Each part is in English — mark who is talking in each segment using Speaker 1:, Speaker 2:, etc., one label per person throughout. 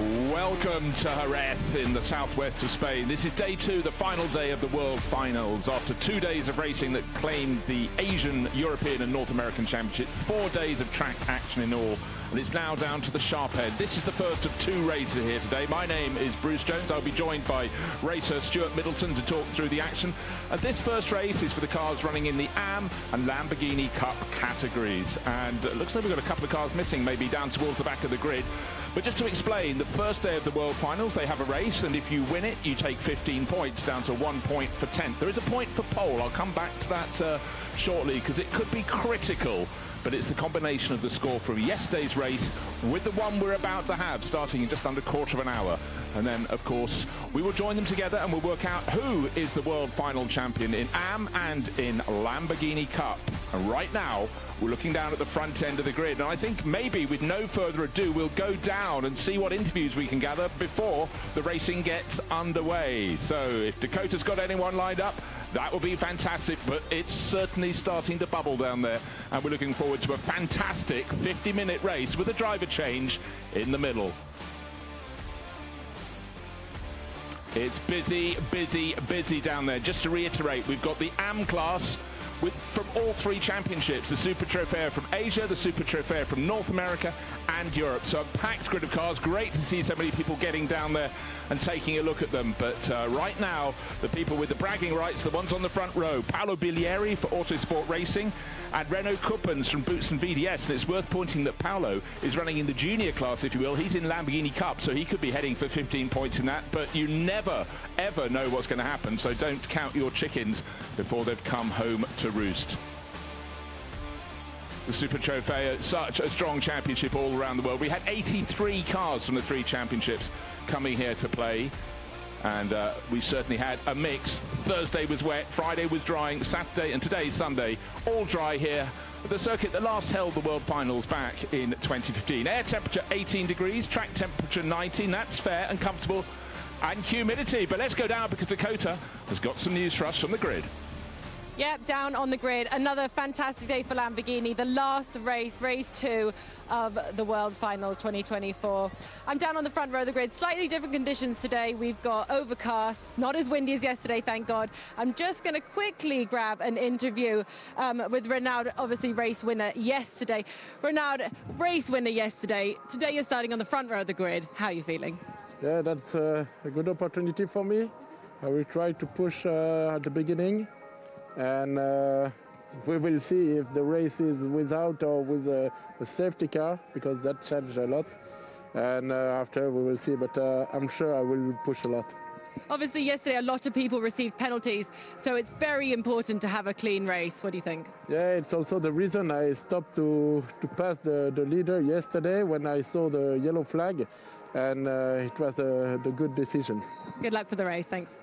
Speaker 1: Welcome to Jerez in the southwest of Spain. This is day two, the final day of the World Finals. After 2 days of racing that claimed the Asian, European and North American Championship, 4 days of track action in all, and it's now down to the sharp end. This is the first of 2 races here today. My name is Bruce Jones. I'll be joined by racer Stuart Middleton to talk through the action. And this first race is for the cars running in the AM and Lamborghini Cup categories. And it looks like we've got a couple of cars missing, maybe down towards the back of the grid. But just to explain, the first day of the World Finals, they have a race, and if you win it, you take 15 points, down to 1 point for 10th. There is a point for pole. I'll come back to that shortly, because it could be critical. But it's the combination of the score from yesterday's race with the one we're about to have, starting in just under a quarter of an hour. And then, of course, we will join them together and we'll work out who is the world final champion in AM and in Lamborghini Cup. And right now, we're looking down at the front end of the grid. And I think maybe, with no further ado, we'll go down and see what interviews we can gather before the racing gets underway. So if Dakota's got anyone lined up, that will be fantastic, but it's certainly starting to bubble down there. And we're looking forward to a fantastic 50-minute race with a driver change in the middle. It's busy, busy, busy down there. Just to reiterate, we've got the AM class from all 3 championships, the Super Trofeo from Asia, the Super Trofeo from North America and Europe. So a packed grid of cars. Great to see so many people getting down there and taking a look at them. But right now, the people with the bragging rights, the ones on the front row, Paolo Bilieri for Autosport Racing and Renaud Kuppens from Boots and VDS. And it's worth pointing that Paolo is running in the junior class, if you will. He's in Lamborghini Cup, so he could be heading for 15 points in that. But you never, ever know what's going to happen. So don't count your chickens before they've come home to roost. The Super Trofeo, such a strong championship all around the world. We had 83 cars from the 3 championships coming here to play, and we certainly had a mix. Thursday was wet, Friday was drying, Saturday and today Sunday all dry here at the circuit that last held the World Finals back in 2015. Air temperature 18 degrees, track temperature 19. That's fair and comfortable, and humidity. But let's go down, because Dakota has got some news for us from the grid.
Speaker 2: Yep, down on the grid. Another fantastic day for Lamborghini. The last race, race 2 of the World Finals 2024. I'm down on the front row of the grid. Slightly different conditions today. We've got overcast, not as windy as yesterday, thank God. I'm just going to quickly grab an interview with Renaud, obviously race winner yesterday. Renaud, race winner yesterday. Today you're starting on the front row of the grid. How are you feeling?
Speaker 3: Yeah, that's a good opportunity for me. I will try to push at the beginning. And we will see if the race is without or with a safety car, because that changed a lot. And after we will see, but I'm sure I will push a lot.
Speaker 2: Obviously yesterday a lot of people received penalties, so it's very important to have a clean race. What do you think? Yeah,
Speaker 3: it's also the reason I stopped to pass the leader yesterday when I saw the yellow flag, and it was the good decision.
Speaker 2: Good luck for the race, thanks.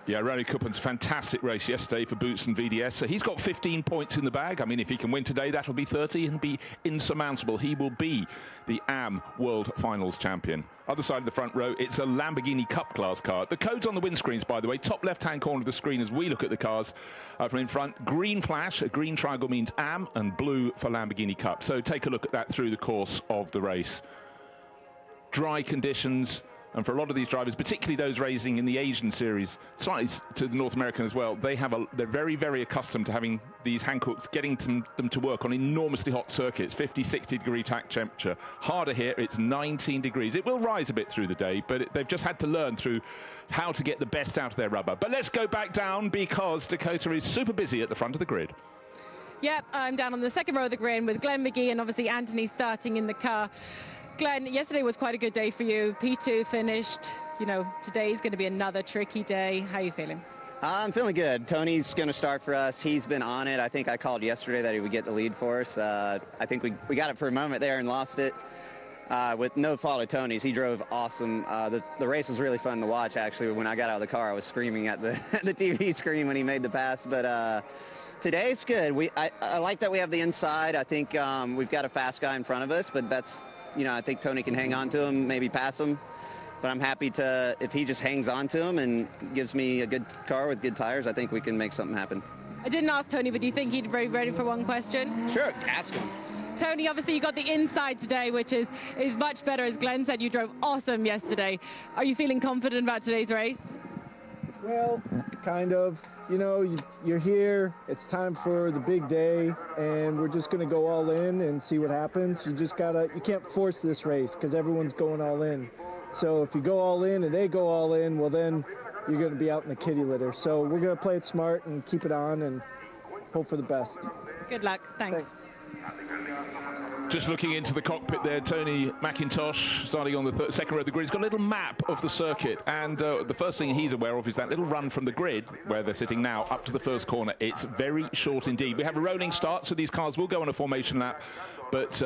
Speaker 1: Yeah, Renaud Kuppens, fantastic race yesterday for Boots and VDS. So he's got 15 points in the bag. I mean, if he can win today, that'll be 30 and be insurmountable. He will be the AM World Finals champion. Other side of the front row, it's a Lamborghini Cup class car. The code's on the windscreens, by the way. Top left-hand corner of the screen as we look at the cars from in front. Green flash, a green triangle means AM, and blue for Lamborghini Cup. So take a look at that through the course of the race. Dry conditions. And for a lot of these drivers, particularly those racing in the Asian series, slightly to the North American as well, they're very, very accustomed to having these Hancocks, getting them to work on enormously hot circuits, 50, 60 degree track temperature. Harder here, it's 19 degrees. It will rise a bit through the day, but they've just had to learn through how to get the best out of their rubber. But let's go back down, because Dakota is super busy at the front of the grid.
Speaker 2: Yep, I'm down on the second row of the grid with Glenn McGee and obviously Anthony starting in the car. Glenn, yesterday was quite a good day for you. P2 finished. You know, today's going to be another tricky day. How are you feeling?
Speaker 4: I'm feeling good. Tony's going to start for us. He's been on it. I think I called yesterday that he would get the lead for us. I think we got it for a moment there and lost it with no fault of Tony's. He drove awesome. The race was really fun to watch, actually. When I got out of the car, I was screaming at the TV screen when he made the pass. But today's good. I like that we have the inside. I think we've got a fast guy in front of us, but that's, you know, I think Tony can hang on to him, maybe pass him. But I'm happy to, if he just hangs on to him and gives me a good car with good tires, I think we can make something happen.
Speaker 2: I didn't ask Tony, but do you think he'd be ready for one question?
Speaker 4: Sure, ask him.
Speaker 2: Tony, obviously you got the inside today, which is much better. As Glenn said, you drove awesome yesterday. Are you feeling confident about today's race?
Speaker 5: Well, kind of. You know, you're here, it's time for the big day, and we're just going to go all in and see what happens. You can't force this race because everyone's going all in. So if you go all in and they go all in, well then you're going to be out in the kitty litter. So we're going to play it smart and keep it on and hope for the best.
Speaker 2: Good luck. Thanks.
Speaker 1: Just looking into the cockpit there, Tony McIntosh, starting on the second row of the grid. He's got a little map of the circuit, and the first thing he's aware of is that little run from the grid, where they're sitting now, up to the first corner. It's very short indeed. We have a rolling start, so these cars will go on a formation lap, but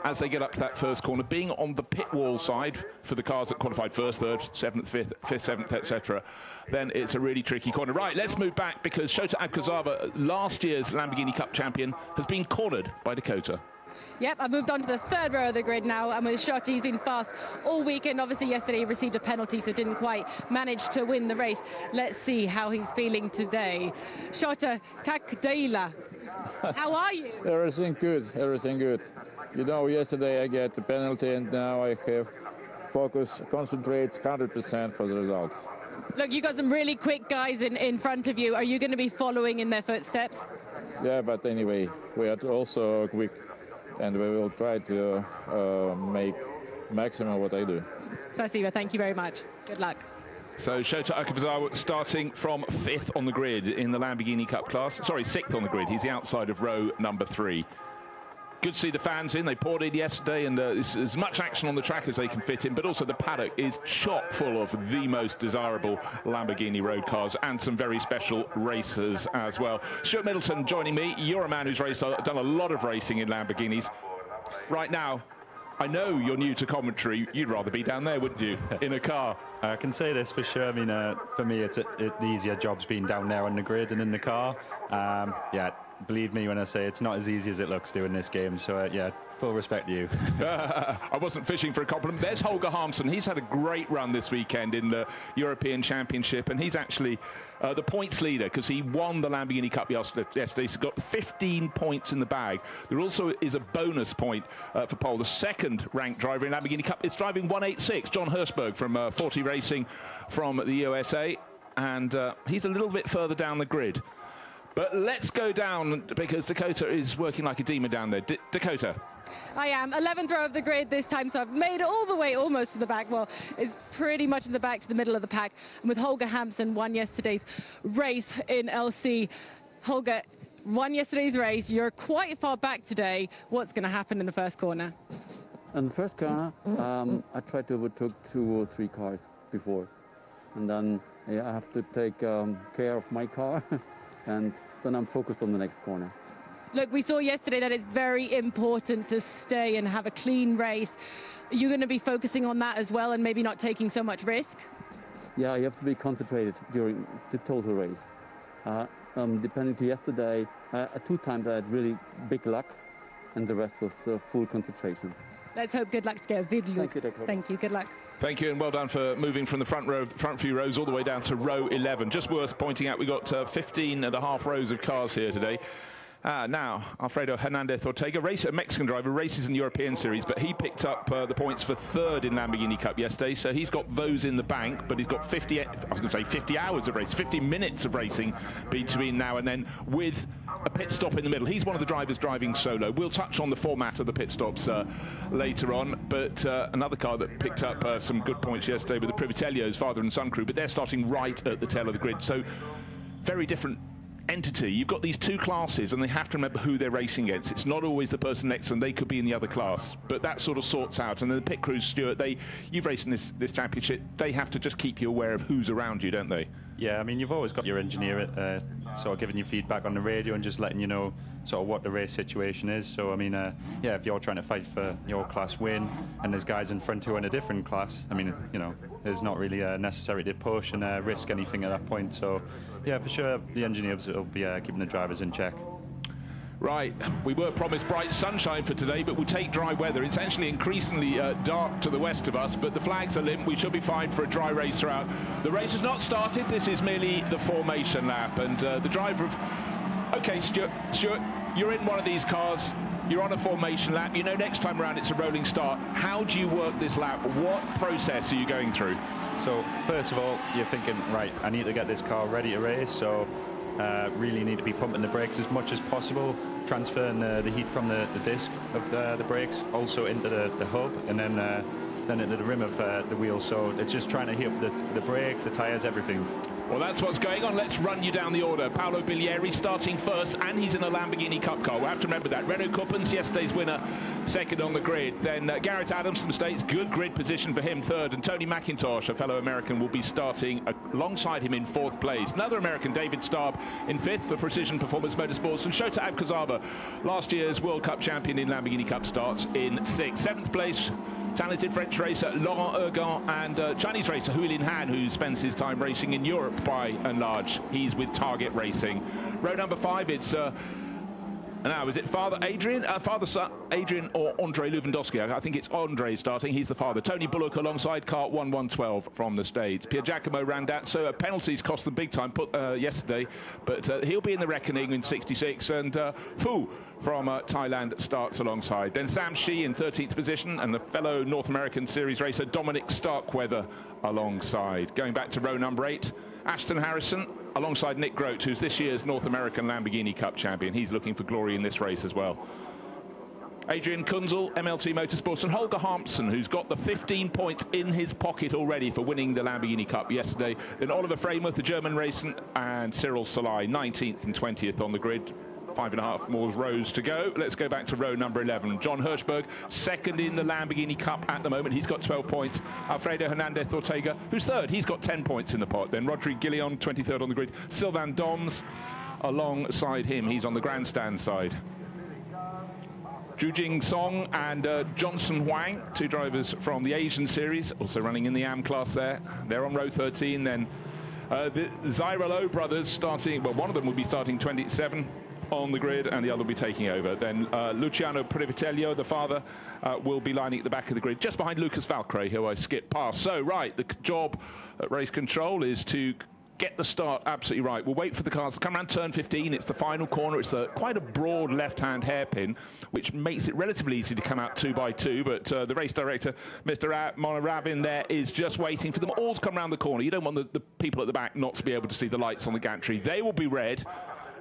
Speaker 1: as they get up to that first corner, being on the pit wall side for the cars that qualified first, third, seventh, fifth, seventh, etc., then it's a really tricky corner. Right, let's move back, because Shota Abkazawa, last year's Lamborghini Cup champion, has been cornered by Dakota.
Speaker 2: Yep, I've moved on to the third row of the grid now, and with Shota, he's been fast all weekend. Obviously, yesterday he received a penalty, so didn't quite manage to win the race. Let's see how he's feeling today. Shota Kakdeila, how are you?
Speaker 6: Everything good, everything good. You know, yesterday I get the penalty, and now I have focus, concentrate 100% for the results.
Speaker 2: Look, you got some really quick guys in front of you. Are you going to be following in their footsteps?
Speaker 6: Yeah, but anyway, we are also quick, and we will try to make maximum what I do.
Speaker 2: Spasiba, thank you very much. Good luck.
Speaker 1: So Shota Abkazawa starting from 5th on the grid in the Lamborghini Cup class. Sorry, 6th on the grid. He's the outside of row number 3. Good to see the fans in. They poured in yesterday, and there's as much action on the track as they can fit in, but also the paddock is chock full of the most desirable Lamborghini road cars and some very special racers as well. Stuart Middleton joining me. You're a man who's done a lot of racing in Lamborghinis. Right now, I know you're new to commentary. You'd rather be down there, wouldn't you, in a car?
Speaker 7: I can say this for sure. I mean, for me, it's the easier job's being down there on the grid and in the car. Yeah, believe me when I say it's not as easy as it looks doing this game. So, yeah, full respect to you.
Speaker 1: I wasn't fishing for a compliment. There's Holger Harmsen. He's had a great run this weekend in the European Championship, and he's actually the points leader because he won the Lamborghini Cup yesterday. He's got 15 points in the bag. There also is a bonus point for Pole. The second-ranked driver in Lamborghini Cup is driving 186, John Hirschberg from 40 Racing from the USA, and he's a little bit further down the grid. But let's go down, because Dakota is working like a demon down there. Dakota.
Speaker 2: I am 11th row of the grid this time, so I've made it all the way almost to the back. Well, it's pretty much in the back to the middle of the pack. And with Holger Harmsen, won yesterday's race in LC. Holger, won yesterday's race. You're quite far back today. What's going to happen in the first corner?
Speaker 8: In the first corner, I tried to overtake 2 or 3 cars before. And then I have to take care of my car. And then I'm focused on the next corner.
Speaker 2: Look, we saw yesterday that it's very important to stay and have a clean race. Are you going to be focusing on that as well and maybe not taking so much risk?
Speaker 8: Yeah, you have to be concentrated during the total race. Depending to yesterday, 2 times I had really big luck, and the rest was full concentration.
Speaker 2: Let's hope good luck to get a video.
Speaker 8: Thank you, Dakota.
Speaker 2: Thank you. Good luck.
Speaker 1: Thank you, and well done for moving from the front few rows all the way down to row 11. Just worth pointing out, we got 15 and a half rows of cars here today. Now, Alfredo Hernandez Ortega, a Mexican driver, races in the European Series, but he picked up the points for 3rd in Lamborghini Cup yesterday, so he's got those in the bank, but he's got 50 hours of race, 50 minutes of racing between now and then, with a pit stop in the middle. He's one of the drivers driving solo. We'll touch on the format of the pit stops later on, but another car that picked up some good points yesterday with the Privitellios, father and son crew, but they're starting right at the tail of the grid, so very different entity. You've got these 2 classes, and they have to remember who they're racing against. It's not always the person next to them. They could be in the other class, but that sort of sorts out. And then the pit crews, Stuart, you've raced in this championship. They have to just keep you aware of who's around you, don't they?
Speaker 7: Yeah, I mean, you've always got your engineer sort of giving you feedback on the radio and just letting you know sort of what the race situation is. So, I mean, yeah, if you're trying to fight for your class win and there's guys in front who are in a different class, I mean, you know, it's not really necessary to push and risk anything at that point. So, yeah, for sure, the engineers will be keeping the drivers in check.
Speaker 1: Right, we were promised bright sunshine for today, but we'll take dry weather. It's actually increasingly dark to the west of us, but the flags are limp. We should be fine for a dry race throughout. The race has not started. This is merely the formation lap, and the driver of... OK, Stuart, you're in one of these cars. You're on a formation lap. You know next time around it's a rolling start. How do you work this lap? What process are you going through?
Speaker 7: So first of all, you're thinking, right, I need to get this car ready to race, so really need to be pumping the brakes as much as possible, transferring the heat from the disc of the brakes also into the hub, and then into the rim of the wheel. So it's just trying to heat up the brakes, the tyres, everything.
Speaker 1: Well, that's what's going on. Let's run you down the order. Paolo Bilieri starting first, and he's in a Lamborghini Cup car. We'll have to remember that. Renaud Kuppens, yesterday's winner, second on the grid. Then Garrett Adams from the States, good grid position for him, third. And Tony McIntosh, a fellow American, will be starting alongside him in fourth place. Another American, David Staub, in fifth for Precision Performance Motorsports. And Shota Abkazava, last year's World Cup champion in Lamborghini Cup, starts in sixth. Seventh place, talented French racer Laurent Ergan, and Chinese racer Huilin Han, who spends his time racing in Europe by and large. He's with Target Racing. Row number 5, it's now, is it father son Adrian or Andre Lewandowski? I think it's Andre starting. He's the father. Tony Bullock alongside car 112 from the States. Pier Giacomo Randazzo, penalties cost them big time yesterday, but he'll be in the reckoning in 66. And Fu from Thailand starts alongside. Then Sam Shi in 13th position, and the fellow North American Series racer Dominic Starkweather alongside. Going back to row number 8, Ashton Harrison alongside Nick Grote, who's this year's North American Lamborghini Cup champion. He's looking for glory in this race as well. Adrian Kunzel, MLT Motorsports, and Holger Hampson, who's got the 15 points in his pocket already for winning the Lamborghini Cup yesterday. Then Oliver Framuth, the German racer, and Cyril Salai, 19th and 20th on the grid. 5.5 more rows to go. Let's go back to row number 11. John Hirschberg, second in the Lamborghini Cup at the moment. He's got 12 points. Alfredo Hernandez Ortega, who's third. He's got 10 points in the pot. Then Rodrigue Guillon, 23rd on the grid. Sylvain Doms alongside him. He's on the grandstand side. Jujing Song and Johnson Huang, two drivers from the Asian Series, also running in the AM class there. They're on row 13. Then the Zairalo brothers starting, well, one of them will be starting 27 on the grid, and the other will be taking over. Then Luciano Privitello, the father, will be lining at the back of the grid, just behind Lucas Valcre, who I skipped past. So, right, the job at race control is to get the start absolutely right. We'll wait for the cars to come around turn 15. It's the final corner. It's quite a broad left-hand hairpin, which makes it relatively easy to come out 2 by 2. But the race director, Mr. Monaravin, there is just waiting for them all to come around the corner. You don't want the people at the back not to be able to see the lights on the gantry. They will be red,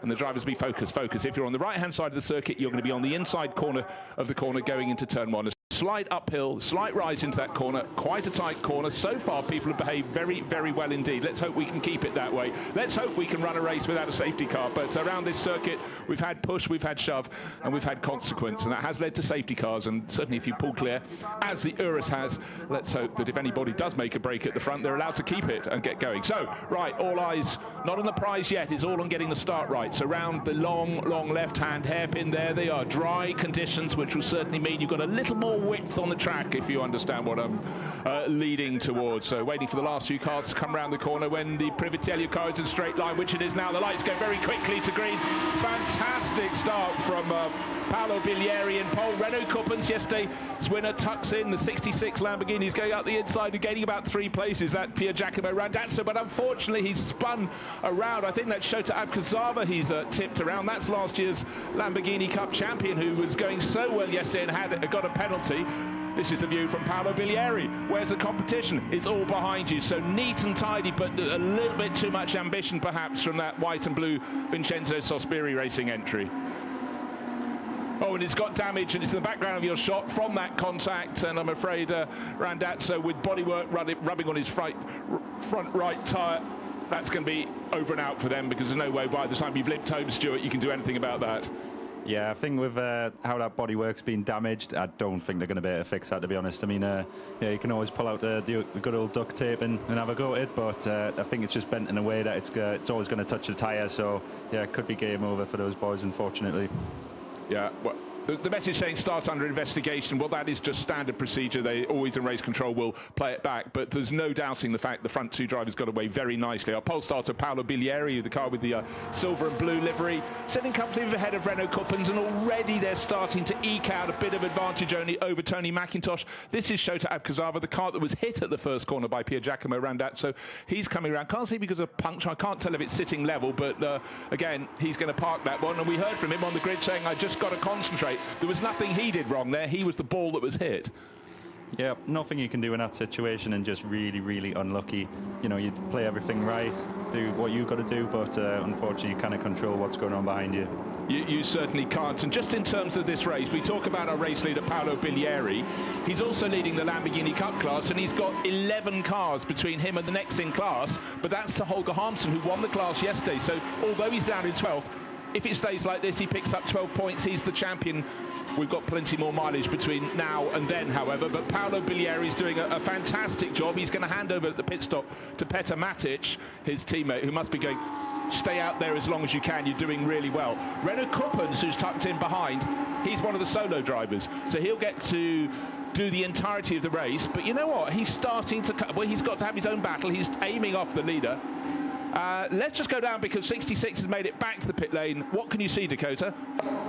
Speaker 1: and the drivers be focused. If you're on the right-hand side of the circuit, you're going to be on the inside corner of the corner going into turn 1. Slight uphill, slight rise into that corner, quite a tight corner. So far, people have behaved very, very well indeed. Let's hope we can keep it that way. Let's hope we can run a race without a safety car. But around this circuit, we've had push, we've had shove, and we've had consequence. And that has led to safety cars. And certainly if you pull clear, as the Urus has, let's hope that if anybody does make a break at the front, they're allowed to keep it and get going. So, right, all eyes, not on the prize yet. It's all on getting the start right. So round the long, long left-hand hairpin, there they are. Dry conditions, which will certainly mean you've got a little more width on the track, if you understand what I'm leading towards. So waiting for the last few cars to come around the corner when the Privitello car is in straight line, which it is now. The lights go very quickly to green. Fantastic start from Paolo Bilieri in pole. Renaud Kuppens, yesterday's winner, tucks in. The 66 Lamborghini is going out the inside and gaining about 3 places. That Pier Giacomo Randazzo, but unfortunately he's spun around. I think that's Shota Abkazava he's tipped around. That's last year's Lamborghini Cup champion, who was going so well yesterday and got a penalty. This is the view from Paolo Bilieri. Where's the competition? It's all behind you. So neat and tidy, but a little bit too much ambition perhaps from that white and blue Vincenzo Sospiri Racing entry. Oh, and it's got damage, and it's in the background of your shot from that contact, and I'm afraid Randazzo, with bodywork rubbing on his front right tyre, that's going to be over and out for them, because there's no way by the time you've limped home, Stuart, you can do anything about that.
Speaker 7: Yeah, I think with how that bodywork's been damaged, I don't think they're going to be able to fix that, to be honest. I mean, yeah, you can always pull out the good old duct tape and have a go at it, but I think it's just bent in a way that it's always going to touch the tyre, so yeah, it could be game over for those boys, unfortunately.
Speaker 1: Yeah, well, the message saying start under investigation, well, that is just standard procedure. They always in race control will play it back, but there's no doubting the fact the front two drivers got away very nicely. Our pole starter, Paolo Bilieri, the car with the silver and blue livery, sitting comfortably ahead of Renaud Kuppens, and already they're starting to eke out a bit of advantage only over Tony McIntosh. This is Shota Abkazava, the car that was hit at the first corner by Pier Giacomo Randazzo. He's coming around. Can't see because of puncture. I can't tell if it's sitting level, but again, he's going to park that one. And we heard from him on the grid saying, I just got to concentrate. right. There was nothing he did wrong there. He was the ball that was hit.
Speaker 7: Yeah, nothing you can do in that situation, and just really, really unlucky. You know, you play everything right, do what you've got to do, but unfortunately you cannot control what's going on behind you.
Speaker 1: You certainly can't. And just in terms of this race, we talk about our race leader, Paolo Biglieri. He's also leading the Lamborghini Cup class, and he's got 11 cars between him and the next in class, but that's to Holger Harmsen, who won the class yesterday. So although he's down in 12th, if it stays like this, he picks up 12 points. He's the champion. We've got plenty more mileage between now and then, however. But Paolo Biglieri is doing a fantastic job. He's going to hand over at the pit stop to Petar Matic, his teammate, who must be going, stay out there as long as you can. You're doing really well. Renaud Kuppens, who's tucked in behind, he's one of the solo drivers. So he'll get to do the entirety of the race. But you know what? He's starting to... Well, he's got to have his own battle. He's aiming off the leader. Let's just go down, because 66 has made it back to the pit lane. What can you see, Dakota?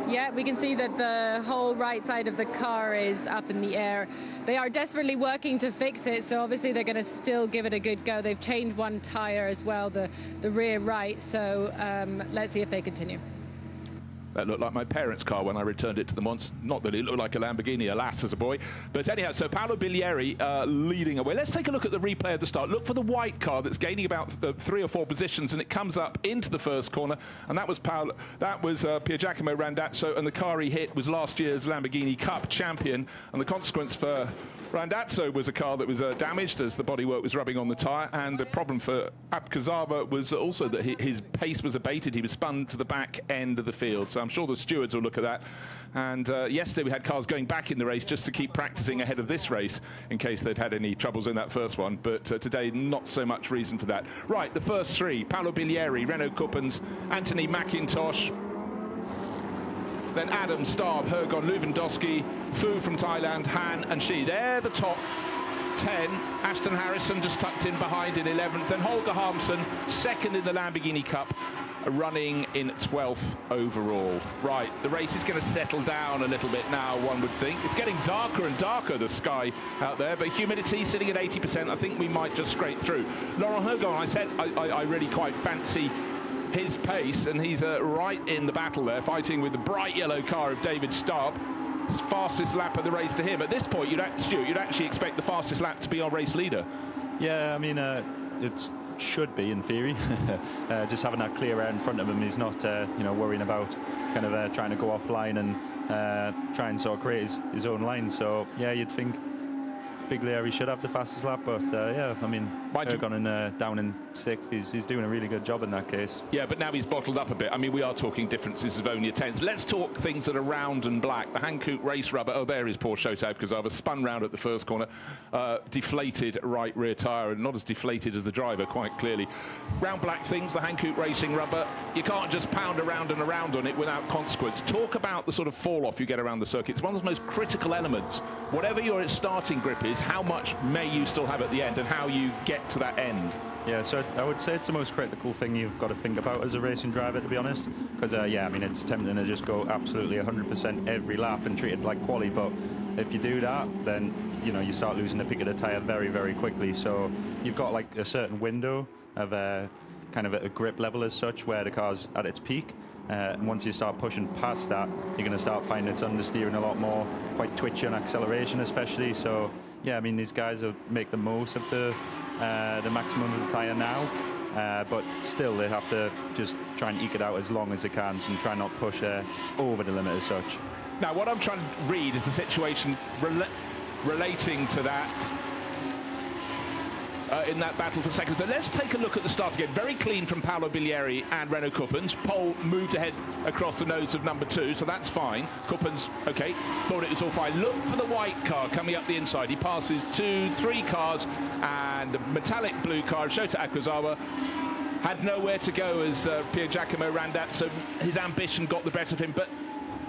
Speaker 2: Yeah, we can see that the whole right side of the car is up in the air. They are desperately working to fix it, so obviously they're going to still give it a good go. They've changed one tyre as well, the rear right, so let's see if they continue.
Speaker 1: That looked like my parents' car when I returned it to them once. Not that it looked like a Lamborghini, alas, as a boy. But anyhow, so Paolo Biglieri leading away. Let's take a look at the replay at the start. Look for the white car that's gaining about 3 or 4 positions, and it comes up into the first corner. And that was Pier Giacomo Randazzo, and the car he hit was last year's Lamborghini Cup champion. And the consequence for Randazzo was a car that was damaged as the bodywork was rubbing on the tyre, and the problem for Abkazava was also that his pace was abated. He was spun to the back end of the field. So I'm sure the stewards will look at that. And yesterday we had cars going back in the race just to keep practicing ahead of this race in case they'd had any troubles in that first one. But today, not so much reason for that. Right, the first three: Paolo Biglieri, Renaud Kuppens, Anthony McIntosh, then Adam Starb, Hergon Lewandowski, Fu from Thailand, Han and Shi. They're the top 10. Ashton Harrison just tucked in behind in 11th. Then Holger Harmsen, second in the Lamborghini Cup, running in 12th overall. Right, the race is going to settle down a little bit now, one would think. It's getting darker and darker, the sky out there, but humidity sitting at 80%. I think we might just scrape through. Laurent Hergon, I said I really quite fancy his pace, and he's right in the battle there, fighting with the bright yellow car of David Starb. Fastest lap of the race to him. At this point, Stuart, you'd actually expect the fastest lap to be our race leader.
Speaker 7: Yeah, I mean, it should be in theory. Just having that clear air in front of him, he's not, you know, worrying about kind of trying to go offline and try and sort of create his own line. So yeah, you'd think Biglieri should have the fastest lap, but yeah, I mean, Hergon down in 6th, he's doing a really good job in that case.
Speaker 1: Yeah, but now he's bottled up a bit. I mean, we are talking differences of only a tenth. Let's talk things that are round and black. The Hankook race rubber, oh, there is poor Shota Abkazava, spun round at the first corner, deflated right rear tyre, and not as deflated as the driver, quite clearly. Round black things, the Hankook racing rubber, you can't just pound around and around on it without consequence. Talk about the sort of fall off you get around the circuit. It's one of the most critical elements. Whatever your starting grip is, how much may you still have at the end, and how you get to that end.
Speaker 7: Yeah, so I would say it's the most critical thing you've got to think about as a racing driver, to be honest. Because, yeah, I mean, it's tempting to just go absolutely 100% every lap and treat it like quali. But if you do that, then, you know, you start losing the peak of the tyre very, very quickly. So you've got, like, a certain window of kind of a grip level as such where the car's at its peak. And once you start pushing past that, you're going to start finding it's understeering a lot more, quite twitchy on acceleration especially. So, yeah, I mean, these guys will make the most of the maximum of the tyre now, but still they have to just try and eke it out as long as they can and try not push over the limit as such.
Speaker 1: Now, what I'm trying to read is the situation relating to that in that battle for second. So let's take a look at the start again. Very clean from Paolo Biglieri and Renaud Kuppens. Pole moved ahead across the nose of number 2, so that's fine. Kuppens, okay, thought it was all fine. Look for the white car coming up the inside. He passes 2, 3 cars, and the metallic blue car, Shota Akwazawa, had nowhere to go as Pier Giacomo Randazzo. His ambition got the better of him, but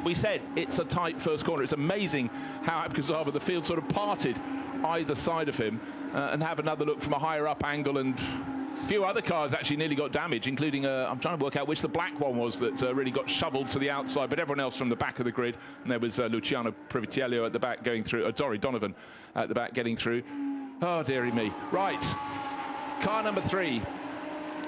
Speaker 1: we said it's a tight first corner. It's amazing how Akwazawa, the field sort of parted either side of him, and have another look from a higher up angle, and a few other cars actually nearly got damaged, including I'm trying to work out which the black one was that really got shoveled to the outside, but everyone else from the back of the grid. And there was Luciano Privitello at the back going through, Dory Donovan at the back getting through. Oh dearie me. Right, car number 3,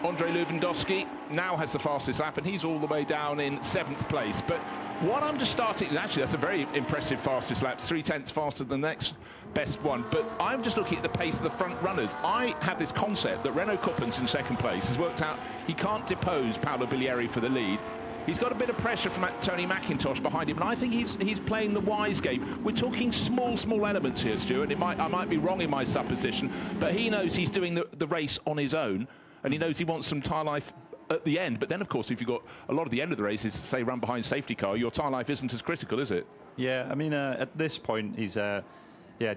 Speaker 1: Andrei Lewandowski now has the fastest lap, and he's all the way down in 7th place. But what I'm just starting, actually that's a very impressive fastest lap, 3/10 faster than the next best one. But I'm just looking at the pace of the front runners. I have this concept that Renaud Kuppens in 2nd place has worked out he can't depose Paolo Bilieri for the lead. He's got a bit of pressure from Tony McIntosh behind him, and I think he's playing the wise game. We're talking small elements here, Stuart. I might be wrong in my supposition, but he knows he's doing the race on his own, and he knows he wants some tyre life at the end. But then, of course, if you've got a lot of the end of the race is, say, run behind safety car, your tyre life isn't as critical, is it?
Speaker 7: Yeah, I mean, at this point, he's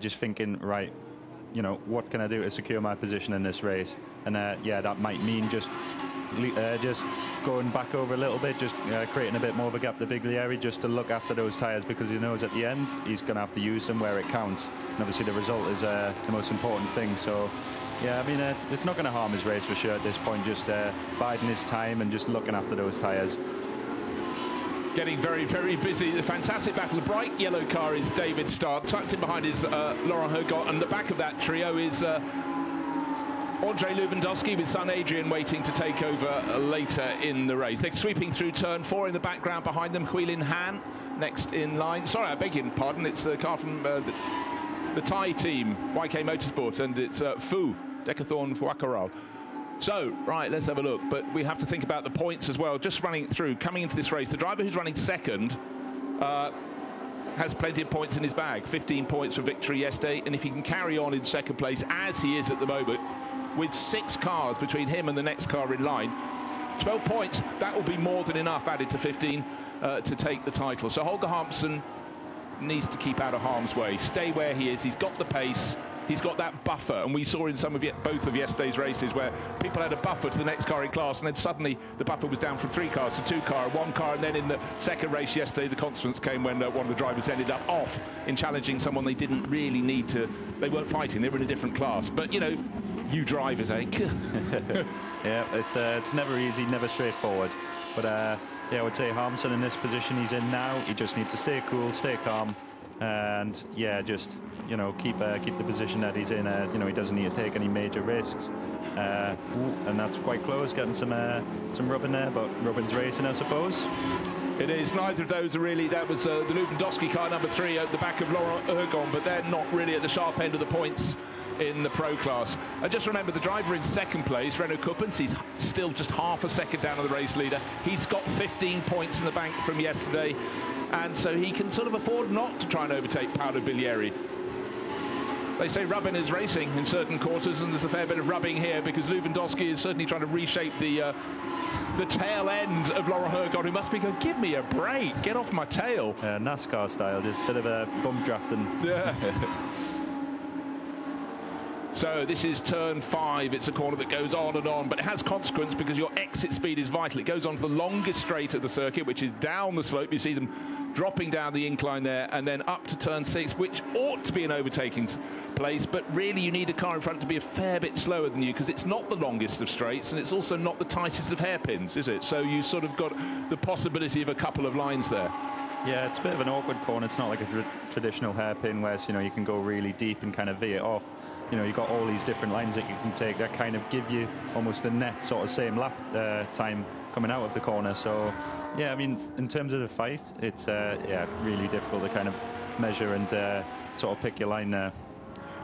Speaker 7: just thinking, right, you know, what can I do to secure my position in this race? And yeah, that might mean just going back over a little bit, just creating a bit more of a gap to Bilieri, just to look after those tyres, because he knows at the end he's going to have to use them where it counts. And obviously the result is the most important thing. So yeah, I mean, it's not going to harm his race for sure at this point, just biding his time and just looking after those tyres.
Speaker 1: Getting very, very busy. The fantastic battle. The bright yellow car is David Stark. Tucked in behind is Laurent Hergot, and the back of that trio is Andrei Lewandowski with son Adrian waiting to take over later in the race. They're sweeping through turn 4 in the background behind them. Huilin Han next in line. Sorry, I beg your pardon. It's the car from the Thai team, YK Motorsport, and it's Fu Decathlon Fuakaral. So, right, let's have a look. But we have to think about the points as well. Just running through, coming into this race, the driver who's running second has plenty of points in his bag. 15 points for victory yesterday. And if he can carry on in second place, as he is at the moment, with 6 cars between him and the next car in line, 12 points, that will be more than enough added to 15 to take the title. So Holger Hampson needs to keep out of harm's way, stay where he is. He's got the pace, he's got that buffer, and we saw in some of both of yesterday's races where people had a buffer to the next car in class, and then suddenly the buffer was down from 3 cars to 2 car, 1 car, and then in the second race yesterday the consequence came when one of the drivers ended up off in challenging someone they didn't really need to. They weren't fighting, they were in a different class. But you know, you drivers, eh?
Speaker 7: Yeah, it's never easy, never straightforward. But yeah, I would say Hampson in this position he's in now, he just needs to stay cool, stay calm, and yeah, just, you know, keep the position that he's in. You know, he doesn't need to take any major risks. And that's quite close, getting some rubbing there, but rubbing's racing, I suppose.
Speaker 1: It is. Neither of those are really. That was the Lewandowski car number 3 at the back of Laurent Hergon, but they're not really at the sharp end of the points in the pro class. And just remember, the driver in second place, Renaud Kuppens, he's still just half a second down on the race leader. He's got 15 points in the bank from yesterday, and so he can sort of afford not to try and overtake Paolo Bilieri. They say rubbing is racing in certain quarters, and there's a fair bit of rubbing here, because Lewandowski is certainly trying to reshape the tail end of Laurent Hergon, who must be going, give me a break, get off my tail.
Speaker 7: NASCAR style, just a bit of a bump drafting.
Speaker 1: Yeah. So this is turn 5. It's a corner that goes on and on, but it has consequence because your exit speed is vital. It goes on to the longest straight of the circuit, which is down the slope. You see them dropping down the incline there, and then up to turn 6, which ought to be an overtaking place, but really you need a car in front to be a fair bit slower than you, because it's not the longest of straights, and it's also not the tightest of hairpins, is it? So you sort of got the possibility of a couple of lines there.
Speaker 7: Yeah, it's a bit of an awkward corner. It's not like a traditional hairpin where, you know, you can go really deep and kind of veer it off. You know, you've got all these different lines that you can take that kind of give you almost the net sort of same lap time coming out of the corner. So yeah, I mean, in terms of the fight, it's yeah, really difficult to kind of measure and sort of pick your line there.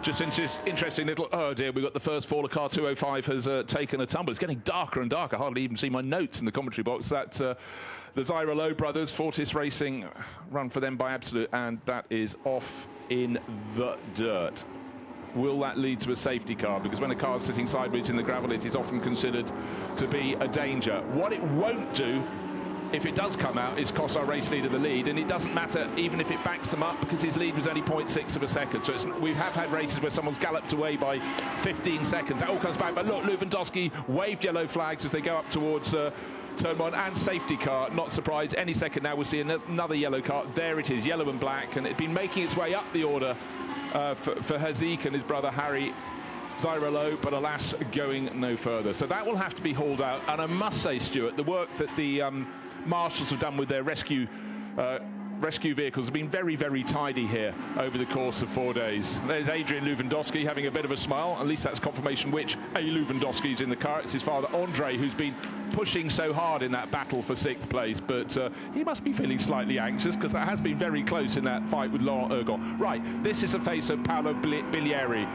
Speaker 1: Just interesting little, oh dear, we've got the first fall. Car 205 has taken a tumble. It's getting darker and darker. I hardly even see my notes in the commentary box. That the Zyra Lowe brothers, Fortis Racing, run for them by Absolute, and that is off in the dirt. Will that lead to a safety car? Because when a car is sitting sideways in the gravel, it is often considered to be a danger. What it won't do, if it does come out, is cost our race leader the lead, and it doesn't matter even if it backs them up, because his lead was only 0.6 of a second. So we have had races where someone's galloped away by 15 seconds. That all comes back. But look, Lewandowski waved yellow flags as they go up towards turn 1, and safety car. Not surprised. Any second now we'll see another yellow car. There it is, yellow and black, and it's been making its way up the order for Haziq and his brother Harry Zyra Lowe, but alas, going no further. So that will have to be hauled out. And I must say, Stuart, the work that the marshals have done with their rescue rescue vehicles have been very, very tidy here over the course of 4 days. There's Adrian Lewandowski having a bit of a smile. At least that's confirmation which a Lewandowski's in the car. It's his father, Andre, who's been pushing so hard in that battle for 6th place. But he must be feeling slightly anxious, because that has been very close in that fight with Laurent Ergon. Right, this is the face of Paolo Bilieri.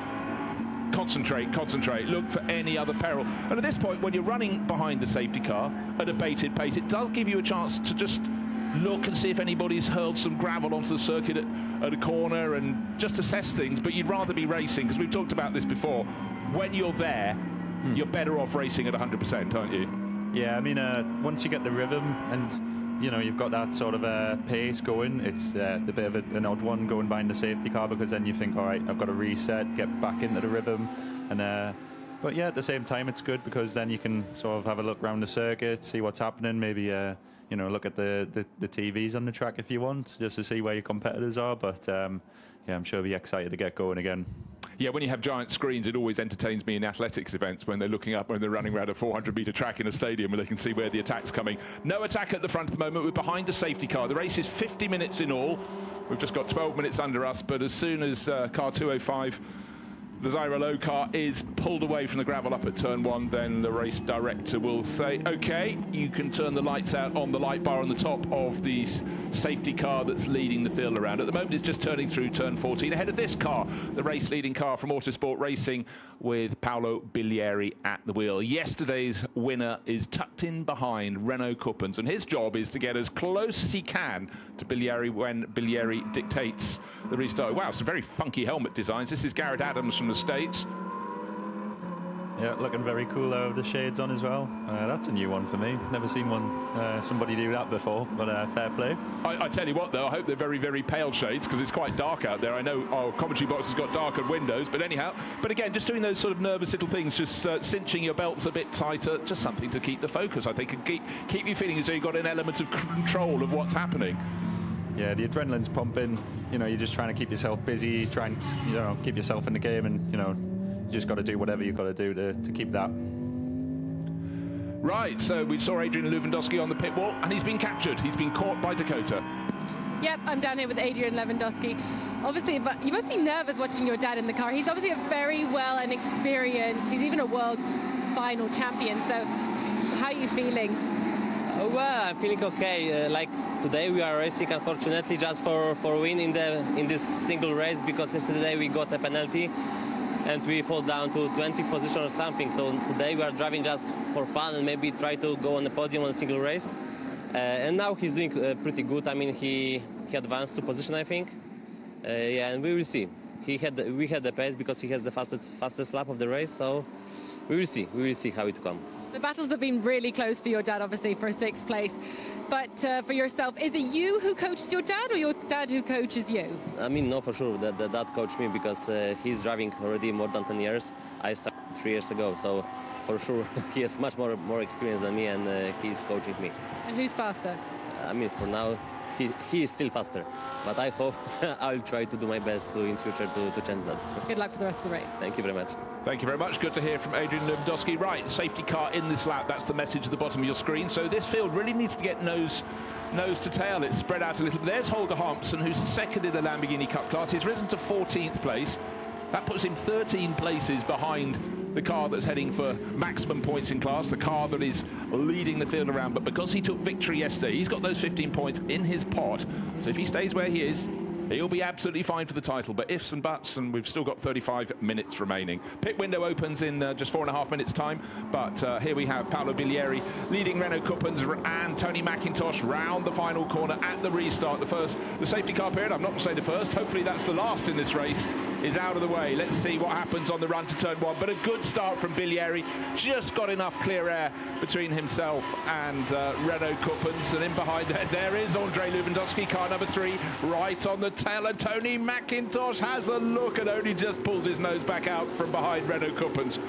Speaker 1: Concentrate, concentrate, look for any other peril. And at this point, when you're running behind the safety car at a bated pace, it does give you a chance to just look and see if anybody's hurled some gravel onto the circuit at a corner and just assess things. But you'd rather be racing, because we've talked about this before. When you're there, you're better off racing at 100%, aren't you?
Speaker 7: Yeah, I mean, once you get the rhythm and, you know, you've got that sort of pace going, it's a bit of an odd one going behind the safety car, because then you think, all right, I've got to reset, get back into the rhythm. And but yeah, at the same time, it's good, because then you can sort of have a look around the circuit, see what's happening, maybe you know, look at the TVs on the track if you want, just to see where your competitors are. But yeah, I'm sure you'll be excited to get going again.
Speaker 1: Yeah, when you have giant screens, it always entertains me in athletics events when they're looking up, when they're running around a 400-metre track in a stadium where they can see where the attack's coming. No attack at the front at the moment. We're behind the safety car. The race is 50 minutes in all. We've just got 12 minutes under us, but as soon as car 205, the Zyra Low car, is pulled away from the gravel up at turn 1, then the race director will say, OK, you can turn the lights out on the light bar on the top of the safety car that's leading the field around. At the moment, it's just turning through turn 14 ahead of this car, the race-leading car from Autosport Racing, with Paolo Bilieri at the wheel. Yesterday's winner is tucked in behind Renault Kuppens, and his job is to get as close as he can to Bilieri when Bilieri dictates the restart. Wow, some very funky helmet designs. This is Garrett Adams from the States.
Speaker 7: Yeah, looking very cool there with the shades on as well. That's a new one for me. Never seen somebody do that before, but fair play.
Speaker 1: I tell you what, though, I hope they're very, very pale shades, because it's quite dark out there. I know our commentary box has got darker windows, but anyhow. But again, just doing those sort of nervous little things, just cinching your belts a bit tighter, just something to keep the focus, I think, and keep you feeling as though you've got an element of control of what's happening.
Speaker 7: Yeah, the adrenaline's pumping. You know, you're just trying to keep yourself busy, try and, you know, keep yourself in the game, and, you know, you just got to do whatever you've got to do to keep that.
Speaker 1: Right, so we saw Adrian Lewandowski on the pit wall, and he's been captured. He's been caught by Dakota.
Speaker 2: Yep, I'm down here with Adrian Lewandowski. Obviously, but you must be nervous watching your dad in the car. He's obviously a very well and experienced. He's even a world final champion. So how are you feeling?
Speaker 9: Well, I'm feeling okay. Like today we are racing, unfortunately, just for win in this single race, because yesterday we got a penalty and we fall down to 20th position or something. So today we are driving just for fun and maybe try to go on the podium on a single race. And now he's doing pretty good. I mean, he advanced to position, I think. Yeah, and we will see. We had the pace because he has the fastest lap of the race. So we will see. We will see how it comes.
Speaker 2: The battles have been really close for your dad, obviously, for 6th place. But for yourself, is it you who coaches your dad or your dad who coaches you?
Speaker 9: I mean, no, for sure. The dad coached me because he's driving already more than 10 years. I started 3 years ago, so for sure he has much more experience than me, and he's coaching me.
Speaker 2: And who's faster?
Speaker 9: I mean, for now, he is still faster. But I hope I'll try to do my best in future to change that.
Speaker 2: Good luck for the rest of the race.
Speaker 9: Thank you very much.
Speaker 1: Thank you very much. Good to hear from Adrian Lewandowski. Right, safety car in this lap. That's the message at the bottom of your screen. So this field really needs to get nose to tail. It's spread out a little. There's Holger Hampson, who's second in the Lamborghini Cup class. He's risen to 14th place. That puts him 13 places behind the car that's heading for maximum points in class, the car that is leading the field around. But because he took victory yesterday, he's got those 15 points in his pot. So if he stays where he is, he'll be absolutely fine for the title. But ifs and buts, and we've still got 35 minutes remaining. Pit window opens in just 4.5 minutes time. But here we have Paolo Bilieri leading Renault Kuppens and Tony McIntosh round the final corner at the restart. The safety car period, I'm not going to say the first, hopefully that's the last in this race, is out of the way. Let's see what happens on the run to turn 1. But a good start from Bilieri. Just got enough clear air between himself and Renault Kuppens. And in behind there is Andre Lewandowski, car number 3, right on the tail. And Tony McIntosh has a look and only just pulls his nose back out from behind Renault Kuppens.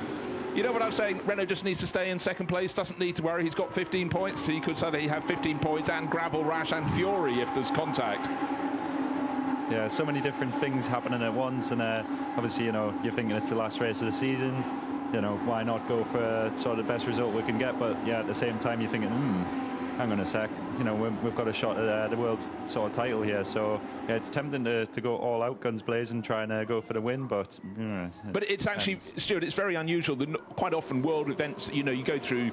Speaker 1: You know what I'm saying? Renault just needs to stay in second place, doesn't need to worry. He's got 15 points. He could say that he have 15 points and gravel rash and fury if there's contact.
Speaker 7: Yeah, so many different things happening at once, and obviously, you know, you're thinking it's the last race of the season. You know, why not go for sort of the best result we can get? But yeah, at the same time, you're thinking, hang on a sec, you know, we've got a shot at the world sort of title here, so yeah, it's tempting to go all out, guns blazing, try and go for the win, but...
Speaker 1: But it's actually, Stuart, it's very unusual. Quite often world events, you know, you go through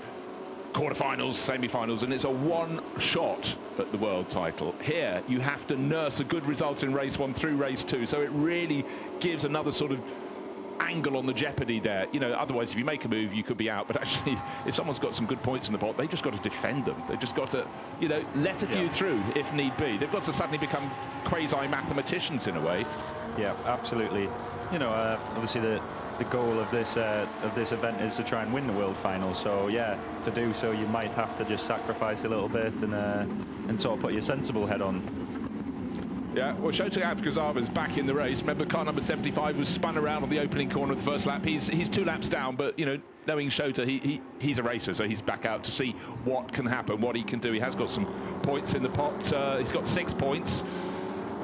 Speaker 1: quarterfinals, semi-finals, and it's a one shot at the world title. Here, you have to nurse a good result in race 1 through race 2, so it really gives another sort of angle on the jeopardy there. You know, otherwise if you make a move you could be out, but actually if someone's got some good points in the pot, they've just got to defend them. They've just got to, you know, let a few through if need be. They've got to suddenly become quasi-mathematicians in a way.
Speaker 7: Yeah, absolutely. You know, obviously the goal of this event is to try and win the world final, so yeah, to do so you might have to just sacrifice a little bit and sort of put your sensible head on.
Speaker 1: Yeah, well, Shota Abkhazava's back in the race. Remember, car number 75 was spun around on the opening corner of the first lap. He's 2 laps down, but, you know, knowing Shota, he's a racer, so he's back out to see what can happen, what he can do. He has got some points in the pot. He's got 6 points.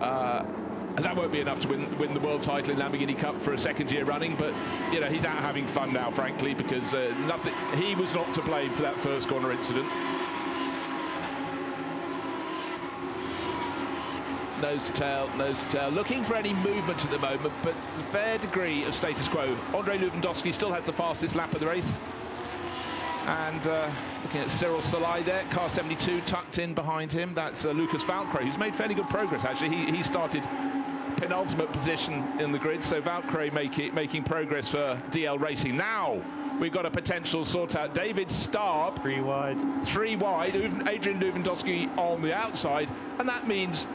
Speaker 1: And that won't be enough to win the world title in Lamborghini Cup for a 2nd year running, but, you know, he's out having fun now, frankly, because he was not to blame for that first corner incident. Nose to tail, looking for any movement at the moment, but a fair degree of status quo. Andrei Lewandowski still has the fastest lap of the race. And looking at Cyril Salai there, car 72 tucked in behind him. That's Lucas Valkyrie, who's made fairly good progress, actually. He started penultimate position in the grid, so Valkyrie making progress for DL Racing. Now we've got a potential sort out. David Starb,
Speaker 7: 3 wide.
Speaker 1: 3 wide, Adrian Lewandowski on the outside, and that means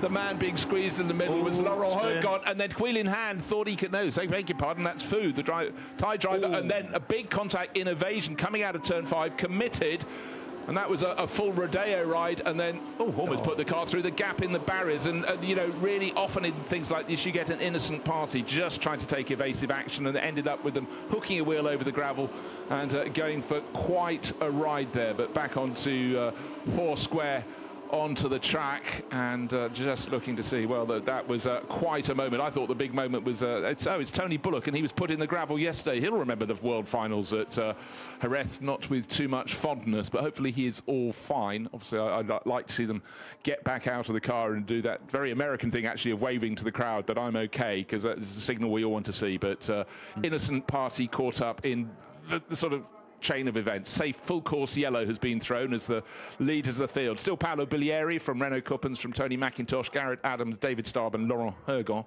Speaker 1: the man being squeezed in the middle was Laurent Hergon, and then wheel in hand thought he could, no, so beg your pardon, that's Fu, the Thai driver, and then a big contact in evasion coming out of turn 5, committed. And that was a full rodeo ride, and then almost put the car through the gap in the barriers. And you know, really often in things like this you get an innocent party just trying to take evasive action, and it ended up with them hooking a wheel over the gravel and going for quite a ride there. But back onto 4 square onto the track, and just looking to see, well, that was quite a moment. I thought the big moment was it's Tony Bullock, and he was put in the gravel yesterday. He'll remember the world finals at Jerez, not with too much fondness, but hopefully he is all fine. Obviously I'd like to see them get back out of the car and do that very American thing actually of waving to the crowd that I'm okay, because that's a signal we all want to see. But innocent party caught up in the sort of chain of events. Safe full course yellow has been thrown as the leaders of the field. Still Paolo Bilieri from Renault Kuppens, from Tony McIntosh, Garrett Adams, David Starb and Laurent Hergon.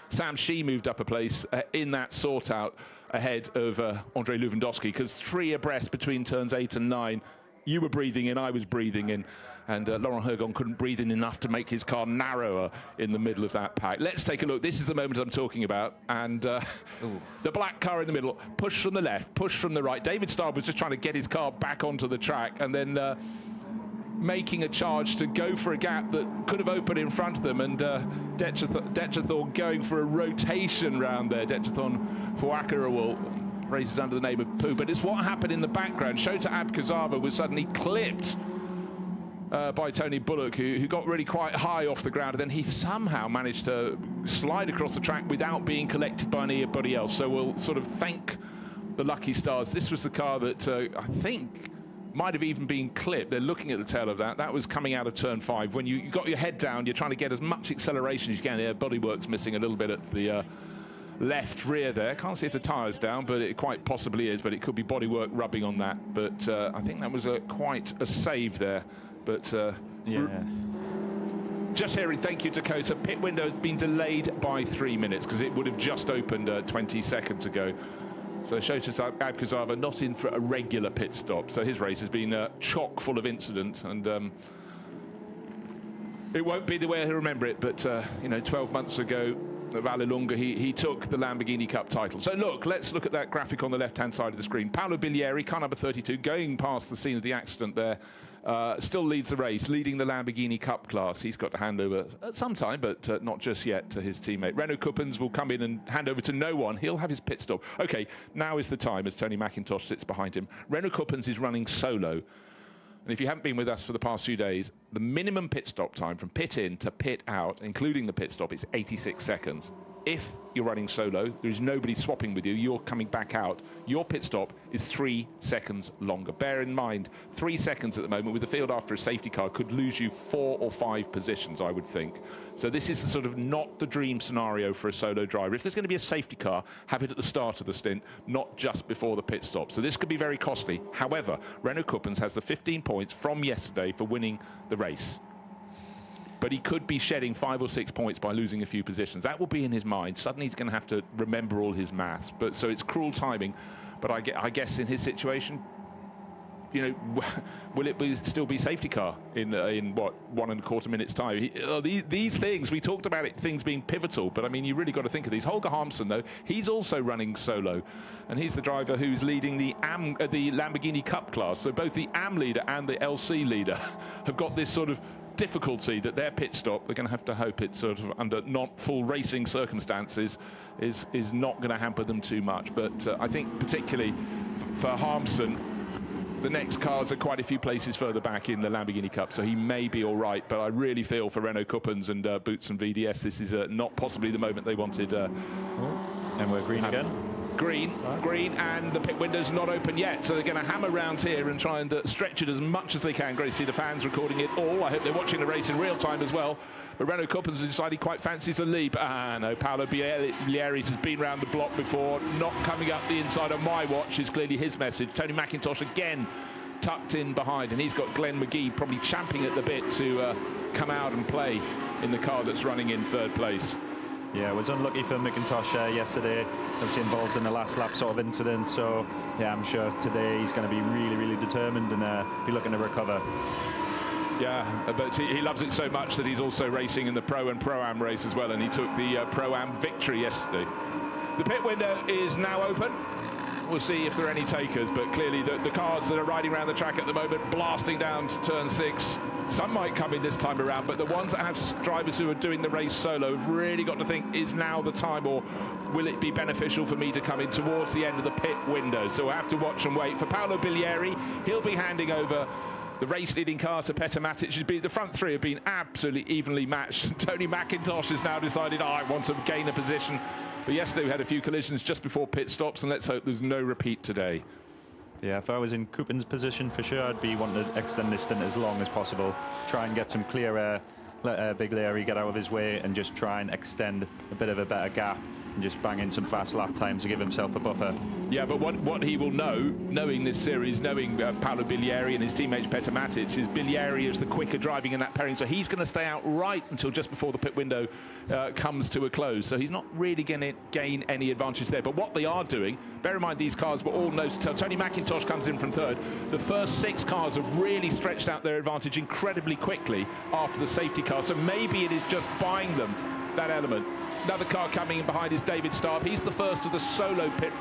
Speaker 1: Sam Shee moved up a place in that sort out ahead of Andrei Lewandowski, because 3 abreast between turns 8 and 9. You were breathing in, I was breathing in, and Laurent Hergon couldn't breathe in enough to make his car narrower in the middle of that pack. Let's take a look. This is the moment I'm talking about, and the black car in the middle, push from the left, push from the right. David Starb was just trying to get his car back onto the track, and then making a charge to go for a gap that could have opened in front of them, and Detchathorn going for a rotation round there. Detchathorn Fouakarawal races under the name of Poo, but it's what happened in the background. Shota Abkhazava was suddenly clipped by Tony Bullock, who got really quite high off the ground, and then he somehow managed to slide across the track without being collected by anybody else. So we'll sort of thank the lucky stars. This was the car that I think might have even been clipped. They're looking at the tail of that. That was coming out of turn 5. When you got your head down, you're trying to get as much acceleration as you can. Yeah, bodywork's missing a little bit at the left rear there. Can't see if the tyre's down, but it quite possibly is, but it could be bodywork rubbing on that. But I think that was quite a save there. But
Speaker 7: yeah.
Speaker 1: Just hearing thank you, Dakota. Pit window has been delayed by 3 minutes because it would have just opened 20 seconds ago. So Shota Abkhazava not in for a regular pit stop. So his race has been chock full of incident, and it won't be the way he'll remember it. But you know, 12 months ago at Vallelunga, he took the Lamborghini Cup title. So look, let's look at that graphic on the left-hand side of the screen. Paolo Bilieri, car number 32, going past the scene of the accident there, still leads the race, leading the Lamborghini Cup class. He's got to hand over at some time, but not just yet, to his teammate. Renault Kuppens will come in and hand over to no one. He'll have his pit stop. Okay, now is the time, as Tony McIntosh sits behind him. Renault Kuppens is running solo. And if you haven't been with us for the past few days, the minimum pit stop time from pit in to pit out, including the pit stop, is 86 seconds. if you're running solo, there is nobody swapping with you, you're coming back out, your pit stop is 3 seconds longer. Bear in mind, 3 seconds at the moment with the field after a safety car could lose you 4 or 5 positions, I would think. So this is sort of not the dream scenario for a solo driver. If there's going to be a safety car, have it at the start of the stint, not just before the pit stop. So this could be very costly. However, Renault Kuppens has the 15 points from yesterday for winning the race. But he could be shedding 5 or 6 points by losing a few positions. That will be in his mind. Suddenly he's going to have to remember all his maths. But so it's cruel timing. But I guess in his situation, you know, will it still be safety car in what, 1.25 minutes time? These things, we talked about it, things being pivotal. But I mean, you really got to think of these. Holger Harmsen, though, he's also running solo, and he's the driver who's leading the Lamborghini Cup class. So both the AM leader and the LC leader have got this sort of difficulty that their pit stop, they're going to hope it's sort of under not full racing circumstances, is not going to hamper them too much. But I think particularly for Harmsen, the next cars are quite a few places further back in the Lamborghini Cup, so he may be all right. But I really feel for Renault Kuppens and Boots and VDS, this is not possibly the moment they wanted.
Speaker 7: And we're green again.
Speaker 1: Green, and the pit window's not open yet, so they're going to ham around here and try and stretch it as much as they can. Great to see the fans recording it all. I hope they're watching the race in real time as well. But Renault Kuppens has decided quite fancies the lead. No, Paolo Bielieris has been round the block before. Not coming up the inside on my watch is clearly his message. Tony McIntosh again tucked in behind, and he's got Glenn McGee probably champing at the bit to come out and play in the car that's running in third place.
Speaker 7: Yeah, it was unlucky for McIntosh yesterday. Obviously involved in the last lap sort of incident. So, yeah, I'm sure today he's going to be really, really determined and be looking to recover.
Speaker 1: Yeah, but he loves it so much that he's also racing in the Pro and Pro-Am race as well, and he took the Pro-Am victory yesterday. The pit window is now open. We'll see if there are any takers, but clearly the cars that are riding around the track at the moment, blasting down to turn 6, some might come in this time around, but the ones that have drivers who are doing the race solo have really got to think, is now the time, or will it be beneficial for me to come in towards the end of the pit window? So we'll have to watch and wait. For Paolo Biglieri, he'll be handing over the race-leading car to Petter Matic. The front three have been absolutely evenly matched. Tony McIntosh has now decided, I want to gain a position. But yesterday we had a few collisions just before pit stops, and let's hope there's no repeat today.
Speaker 7: Yeah, if I was in Kuppens' position, for sure, I'd be wanting to extend this stint as long as possible. Try and get some clear air, let Biglieri get out of his way, and just try and extend a bit of a better gap and just bang in some fast lap times to give himself a buffer.
Speaker 1: Yeah, but what he will know, knowing this series, knowing Paolo Biglieri and his teammate Petter Matic, is Biglieri is the quicker driving in that pairing, so he's going to stay out right until just before the pit window comes to a close. So he's not really going to gain any advantage there. But what they are doing, bear in mind these cars were all nose to tail. Tony McIntosh comes in from third. The first 6 cars have really stretched out their advantage incredibly quickly after the safety car. So maybe it is just buying them that element. Another car coming in behind is David Starb. He's the first of the solo pit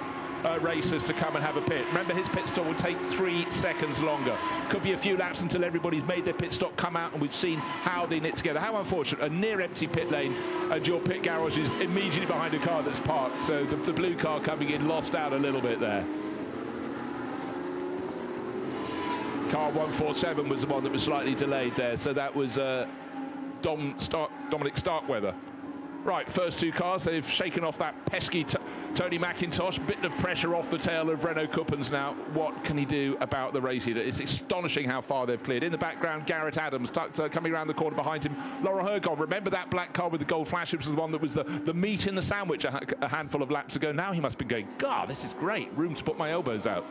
Speaker 1: racers to come and have a pit. Remember, his pit stop will take 3 seconds longer. Could be a few laps until everybody's made their pit stop, come out, and we've seen how they knit together. How unfortunate, a near empty pit lane, and your pit garage is immediately behind a car that's parked. So the blue car coming in lost out a little bit there. Car 147 was the one that was slightly delayed there. So that was Dominic Starkweather. Right, first 2 cars, they've shaken off that pesky Tony McIntosh. Bit of pressure off the tail of Renault Kuppens now. What can he do about the race leader? It's astonishing how far they've cleared. In the background, Garrett Adams coming around the corner behind him. Laurel Hergon, remember that black car with the gold flash? It was the one that was the meat in the sandwich a handful of laps ago. Now he must be going, God, this is great. Room to put my elbows out.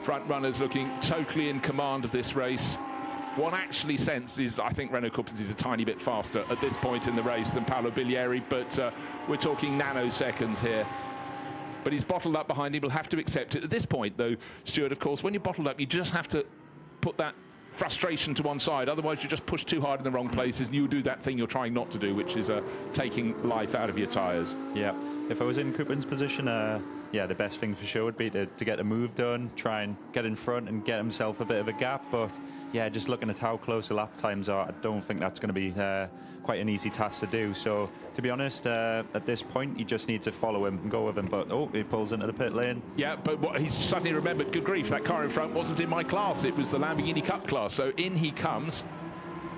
Speaker 1: Front runners looking totally in command of this race. One actually senses, I think Renault Kuppens is a tiny bit faster at this point in the race than Paolo Biglieri, but we're talking nanoseconds here. But he's bottled up behind him. He'll have to accept it. At this point, though, Stuart, of course, when you're bottled up, you just have to put that frustration to one side. Otherwise, you just push too hard in the wrong places, and you do that thing you're trying not to do, which is taking life out of your tyres.
Speaker 7: Yeah, if I was in Kuppens' position, yeah, the best thing for sure would be to get a move done, try and get in front and get himself a bit of a gap. But yeah, just looking at how close the lap times are, I don't think that's going to be quite an easy task to do. So to be honest, at this point, you just need to follow him and go with him. But oh, he pulls into the pit lane. Yeah, but what he's suddenly remembered, good grief, that car in front wasn't in my class. It was the Lamborghini Cup class. So in he comes.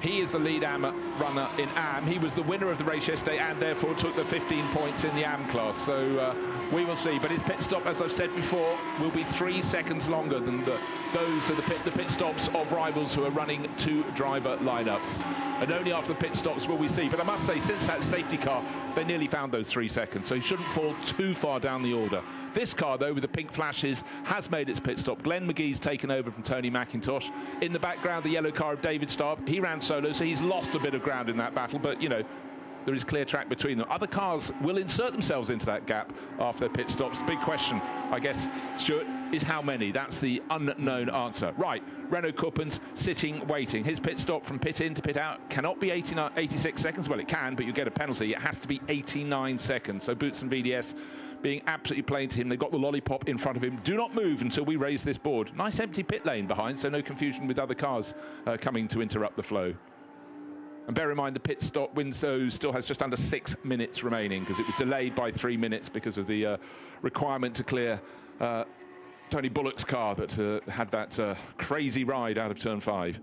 Speaker 1: He is the lead AM runner in AM. He was the winner of the race yesterday and therefore took the 15 points in the AM class. So we will see. But his pit stop, as I've said before, will be 3 seconds longer than those are the pit stops of rivals who are running 2 driver lineups. And only after the pit stops will we see. But I must say, since that safety car, they nearly found those 3 seconds. So he shouldn't fall too far down the order. This car, though, with the pink flashes, has made its pit stop. Glenn McGee's taken over from Tony McIntosh. In the background, the yellow car of David Starb. He ran solo, so he's lost a bit of ground in that battle. But, you know, there is clear track between them. Other cars will insert themselves into that gap after their pit stops. The big question, I guess, Stuart, is how many? That's the unknown answer. Right, Renault Coppens sitting, waiting. His pit stop from pit in to pit out cannot be 86 seconds. Well, it can, but you get a penalty. It has to be 89 seconds. So Boots and VDS being absolutely plain to him. They've got the lollipop in front of him. Do not move until we raise this board. Nice empty pit lane behind, so no confusion with other cars coming to interrupt the flow. And bear in mind, the pit stop window still has just under 6 minutes remaining because it was delayed by 3 minutes because of the requirement to clear Tony Bullock's car that had that crazy ride out of turn 5.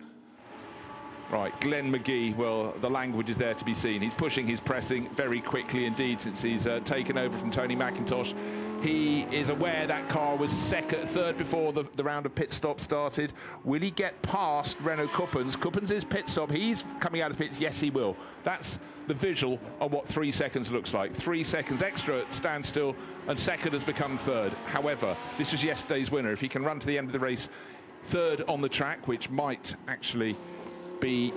Speaker 1: Right, Glenn McGee, well, the language is there to be seen. He's pushing, he's pressing very quickly indeed since he's taken over from Tony McIntosh. He is aware that car was third before the round of pit stop started. Will he get past Renault Coppens? Coppens' pit stop, he's coming out of pits. Yes, he will. That's the visual on what 3 seconds looks like. 3 seconds extra at standstill, and second has become third. However, this is yesterday's winner. If he can run to the end of the race third on the track, which might actually be,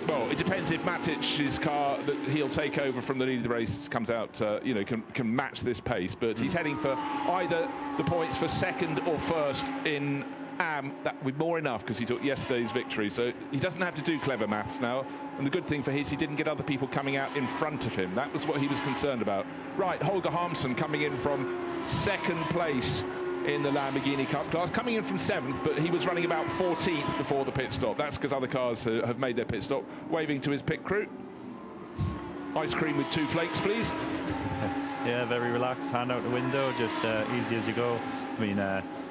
Speaker 1: well, it depends if Matic's car that he'll take over from the lead of the race comes out, you know, can match this pace. But he's heading for either the points for second or first in AM. That would be more enough because he took yesterday's victory. So he doesn't have to do clever maths now. And the good thing for his, he didn't get other people coming out in front of him. That was what he was concerned about. Right, Holger Harmsen coming in from second place in the Lamborghini Cup class, coming in from 7th, but he was running about 14th before the pit stop. That's because other cars have made their pit stop. Waving to his pit crew. Ice cream with 2 flakes, please.
Speaker 7: Yeah, very relaxed, hand out the window, just easy as you go. I mean,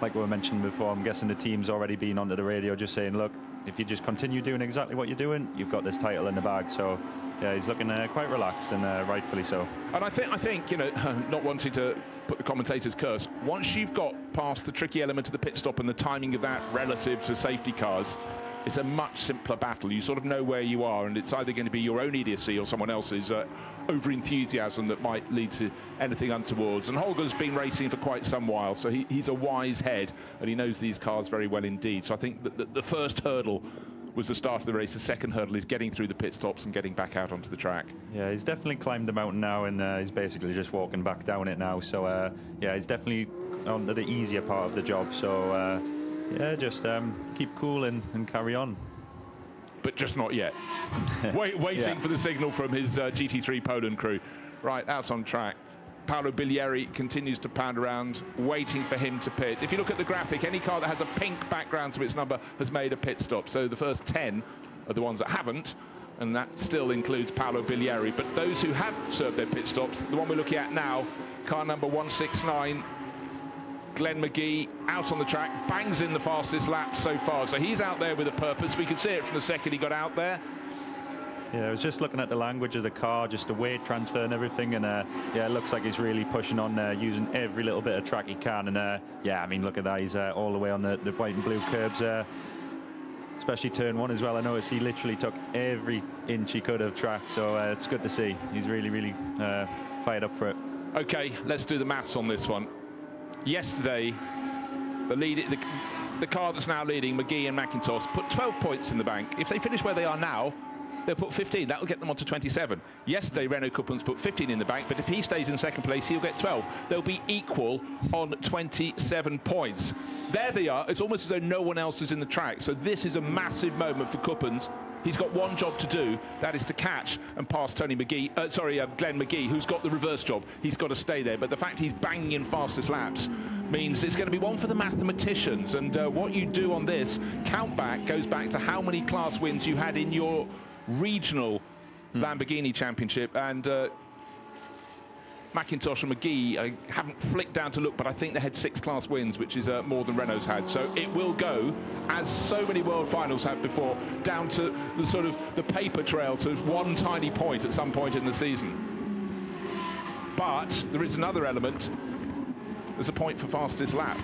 Speaker 7: like we were mentioning before, I'm guessing the team's already been onto the radio just saying, look, if you just continue doing exactly what you're doing, you've got this title in the bag. So yeah, he's looking quite relaxed, and rightfully so. And
Speaker 1: I think, you know, not wanting to put the commentator's curse, once you've got past the tricky element of the pit stop and the timing of that relative to safety cars, it's a much simpler battle. You sort of know where you are, and it's either going to be your own idiocy or someone else's over-enthusiasm that might lead to anything untowards. And Holger's been racing for quite some while, so he's a wise head, and he knows these cars very well indeed. So I think that the first hurdle was the start of the race. The second hurdle is getting through the pit stops and getting back out onto the track.
Speaker 7: Yeah, he's definitely climbed the mountain now, and he's basically just walking back down it now. So yeah, he's definitely on to the easier part of the job. So yeah, just keep cool and carry on.
Speaker 1: But just not yet. Waiting for the signal from his GT3 Poland crew. Right, out on track. Paolo Biglieri continues to pound around, waiting for him to pit. If you look at the graphic, any car that has a pink background to its number has made a pit stop. So the first 10 are the ones that haven't, and that still includes Paolo Biglieri. But those who have served their pit stops, the one we're looking at now, car number 169, Glenn McGee, out on the track, bangs in the fastest lap so far. So he's out there with a purpose. We could see it from the second he got out there.
Speaker 7: Yeah, I was just looking at the language of the car, just the weight transfer and everything, and yeah, it looks like he's really pushing on there, using every little bit of track he can. And yeah, I mean, look at that, he's all the way on the white and blue curbs, especially turn 1 as well. I noticed he literally took every inch he could of track, so it's good to see. He's really, really fired up for it.
Speaker 1: Okay, let's do the maths on this one. Yesterday, the car that's now leading, McGee and McIntosh, put 12 points in the bank. If they finish where they are now, they'll put 15. That'll get them on to 27. Yesterday, Renault Coppens put 15 in the bank, but if he stays in second place, he'll get 12. They'll be equal on 27 points. There they are. It's almost as though no one else is in the track. So this is a massive moment for Coppens. He's got one job to do, that is to catch and pass Glenn McGee, who's got the reverse job. He's got to stay there. But the fact he's banging in fastest laps means it's going to be one for the mathematicians. And what you do on this count back goes back to how many class wins you had in your regional Lamborghini championship. And McIntosh and McGee, I haven't flicked down to look, but I think they had 6 class wins, which is more than Renault's had. So it will go, as so many world finals have before, down to the sort of the paper trail to one tiny point at some point in the season. But there is another element. There's a point for fastest lap.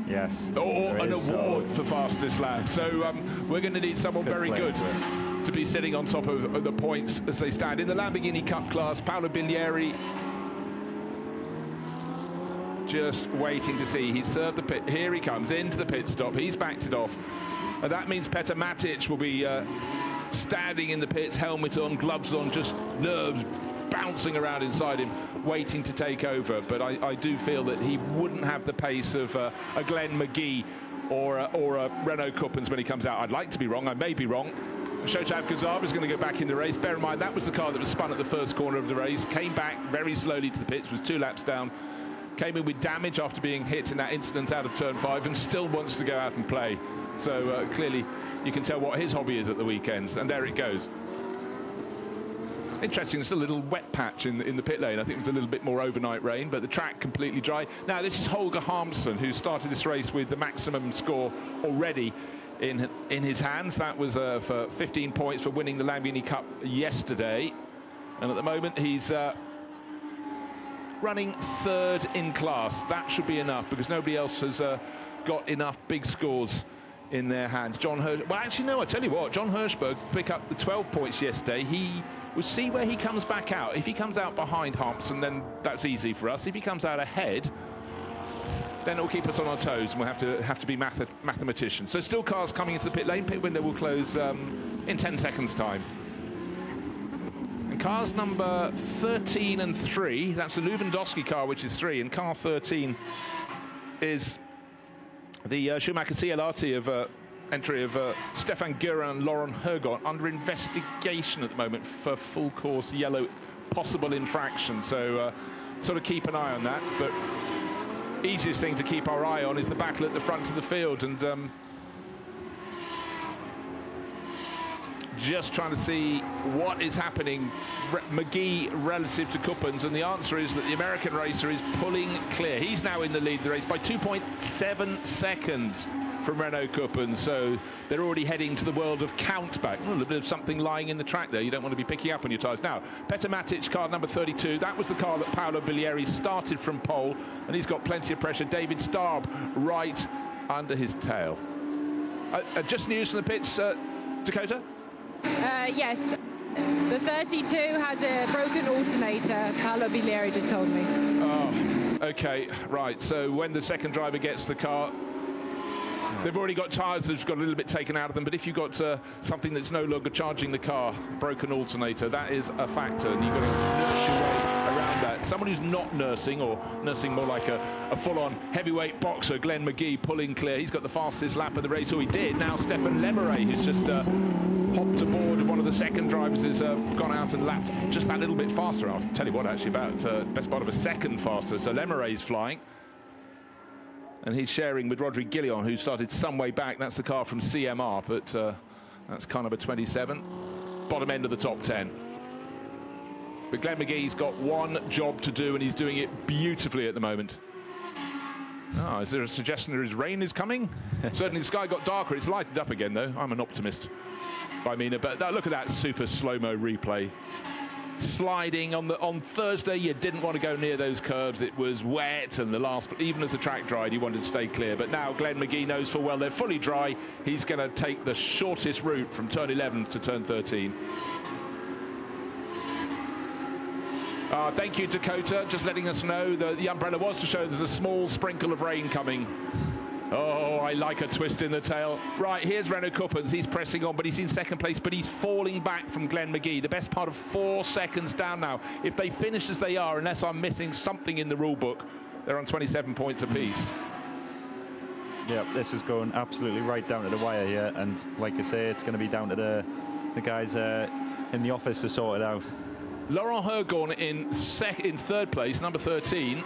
Speaker 7: Yes.
Speaker 1: Or an award for fastest lap. So we're going to need someone very good to be sitting on top of the points as they stand. In the Lamborghini Cup class, Paolo Biglieri just waiting to see. He's served the pit. Here he comes into the pit stop. He's backed it off. And that means Petar Matic will be standing in the pits, helmet on, gloves on, just nerves bouncing around inside him, waiting to take over. But I do feel that he wouldn't have the pace of a Glenn McGee or a Renault Kuppens when he comes out. I'd like to be wrong. I may be wrong. Shotav Gazava is going to go back in the race. Bear in mind, that was the car that was spun at the first corner of the race, came back very slowly to the pits, was 2 laps down, came in with damage after being hit in that incident out of turn 5, and still wants to go out and play. So clearly you can tell what his hobby is at the weekends, and there it goes. Interesting, there's a little wet patch in the pit lane. I think it was a little bit more overnight rain, but the track completely dry. Now this is Holger Harmsen, who started this race with the maximum score already in his hands. That was for 15 points for winning the Lamborghini Cup yesterday, and at the moment he's running 3rd in class. That should be enough, because nobody else has got enough big scores in their hands. John Hirsch, well actually no, I tell you what, John Hirschberg picked up the 12 points yesterday. We'll see where he comes back out. If he comes out behind Harmsen, then that's easy for us. If he comes out ahead, then it'll keep us on our toes, and we'll have to be mathematicians. So still cars coming into the pit lane. Pit window will close in 10 seconds time. And cars number 13 and 3, that's the Lewandowski car, which is 3, and car 13 is the Schumacher CLRT of entry of Stefan Guerin and Laurent Hergon, under investigation at the moment for full course yellow possible infraction. So sort of keep an eye on that. But easiest thing to keep our eye on is the battle at the front of the field, and just trying to see what is happening, McGee relative to Kuppens, and the answer is that the American racer is pulling clear. He's now in the lead of the race by 2.7 seconds from Renault Kuppens, so they're already heading to the world of countback. A little bit of something lying in the track there. You don't want to be picking up on your tyres. Now, Petar Matic, car number 32, that was the car that Paolo Biglieri started from pole, and he's got plenty of pressure. David Starb right under his tail. Just news from the pits, Dakota?
Speaker 2: Yes, the 32 has a broken alternator, Paolo Biglieri just told me.
Speaker 1: Oh, okay, right. So when the second driver gets the car, they've already got tyres that's got a little bit taken out of them, but if you've got something that's no longer charging the car, broken alternator, that is a factor, and you've got to nurse your way around that. Someone who's not nursing, or nursing more like a full-on heavyweight boxer, Glenn McGee, pulling clear. He's got the fastest lap of the race, or he did. Now Stefan Lemeray, who's just hopped aboard, one of the second drivers, has gone out and lapped just that little bit faster. I'll tell you what, actually, about best part of a second faster. So Lemeray's flying, and he's sharing with Rodrigue Guillon, who started some way back. That's the car from CMR, but that's car number 27, bottom end of the top 10. But Glenn McGee's got one job to do, and he's doing it beautifully at the moment. Oh, is there a suggestion that his rain is coming? Certainly the sky got darker. It's lighted up again, though. I'm an optimist by Mina, but look at that super slow-mo replay. Sliding on Thursday, you didn't want to go near those curbs. It was wet, and even as the track dried, you wanted to stay clear. But now Glenn McGee knows full well they're fully dry. He's going to take the shortest route from turn 11 to turn 13. Thank you, Dakota, just letting us know that the umbrella was to show there's a small sprinkle of rain coming. Oh, I like a twist in the tail. Right, here's Renault Kuppens. He's pressing on, but he's in second place, but he's falling back from Glenn McGee. The best part of 4 seconds down now. If they finish as they are, unless I'm missing something in the rule book, they're on 27 points apiece.
Speaker 7: Yeah, this is going absolutely right down to the wire here, and like I say, it's going to be down to the guys in the office to sort it out.
Speaker 1: Laurent Hergon in third place, number 13.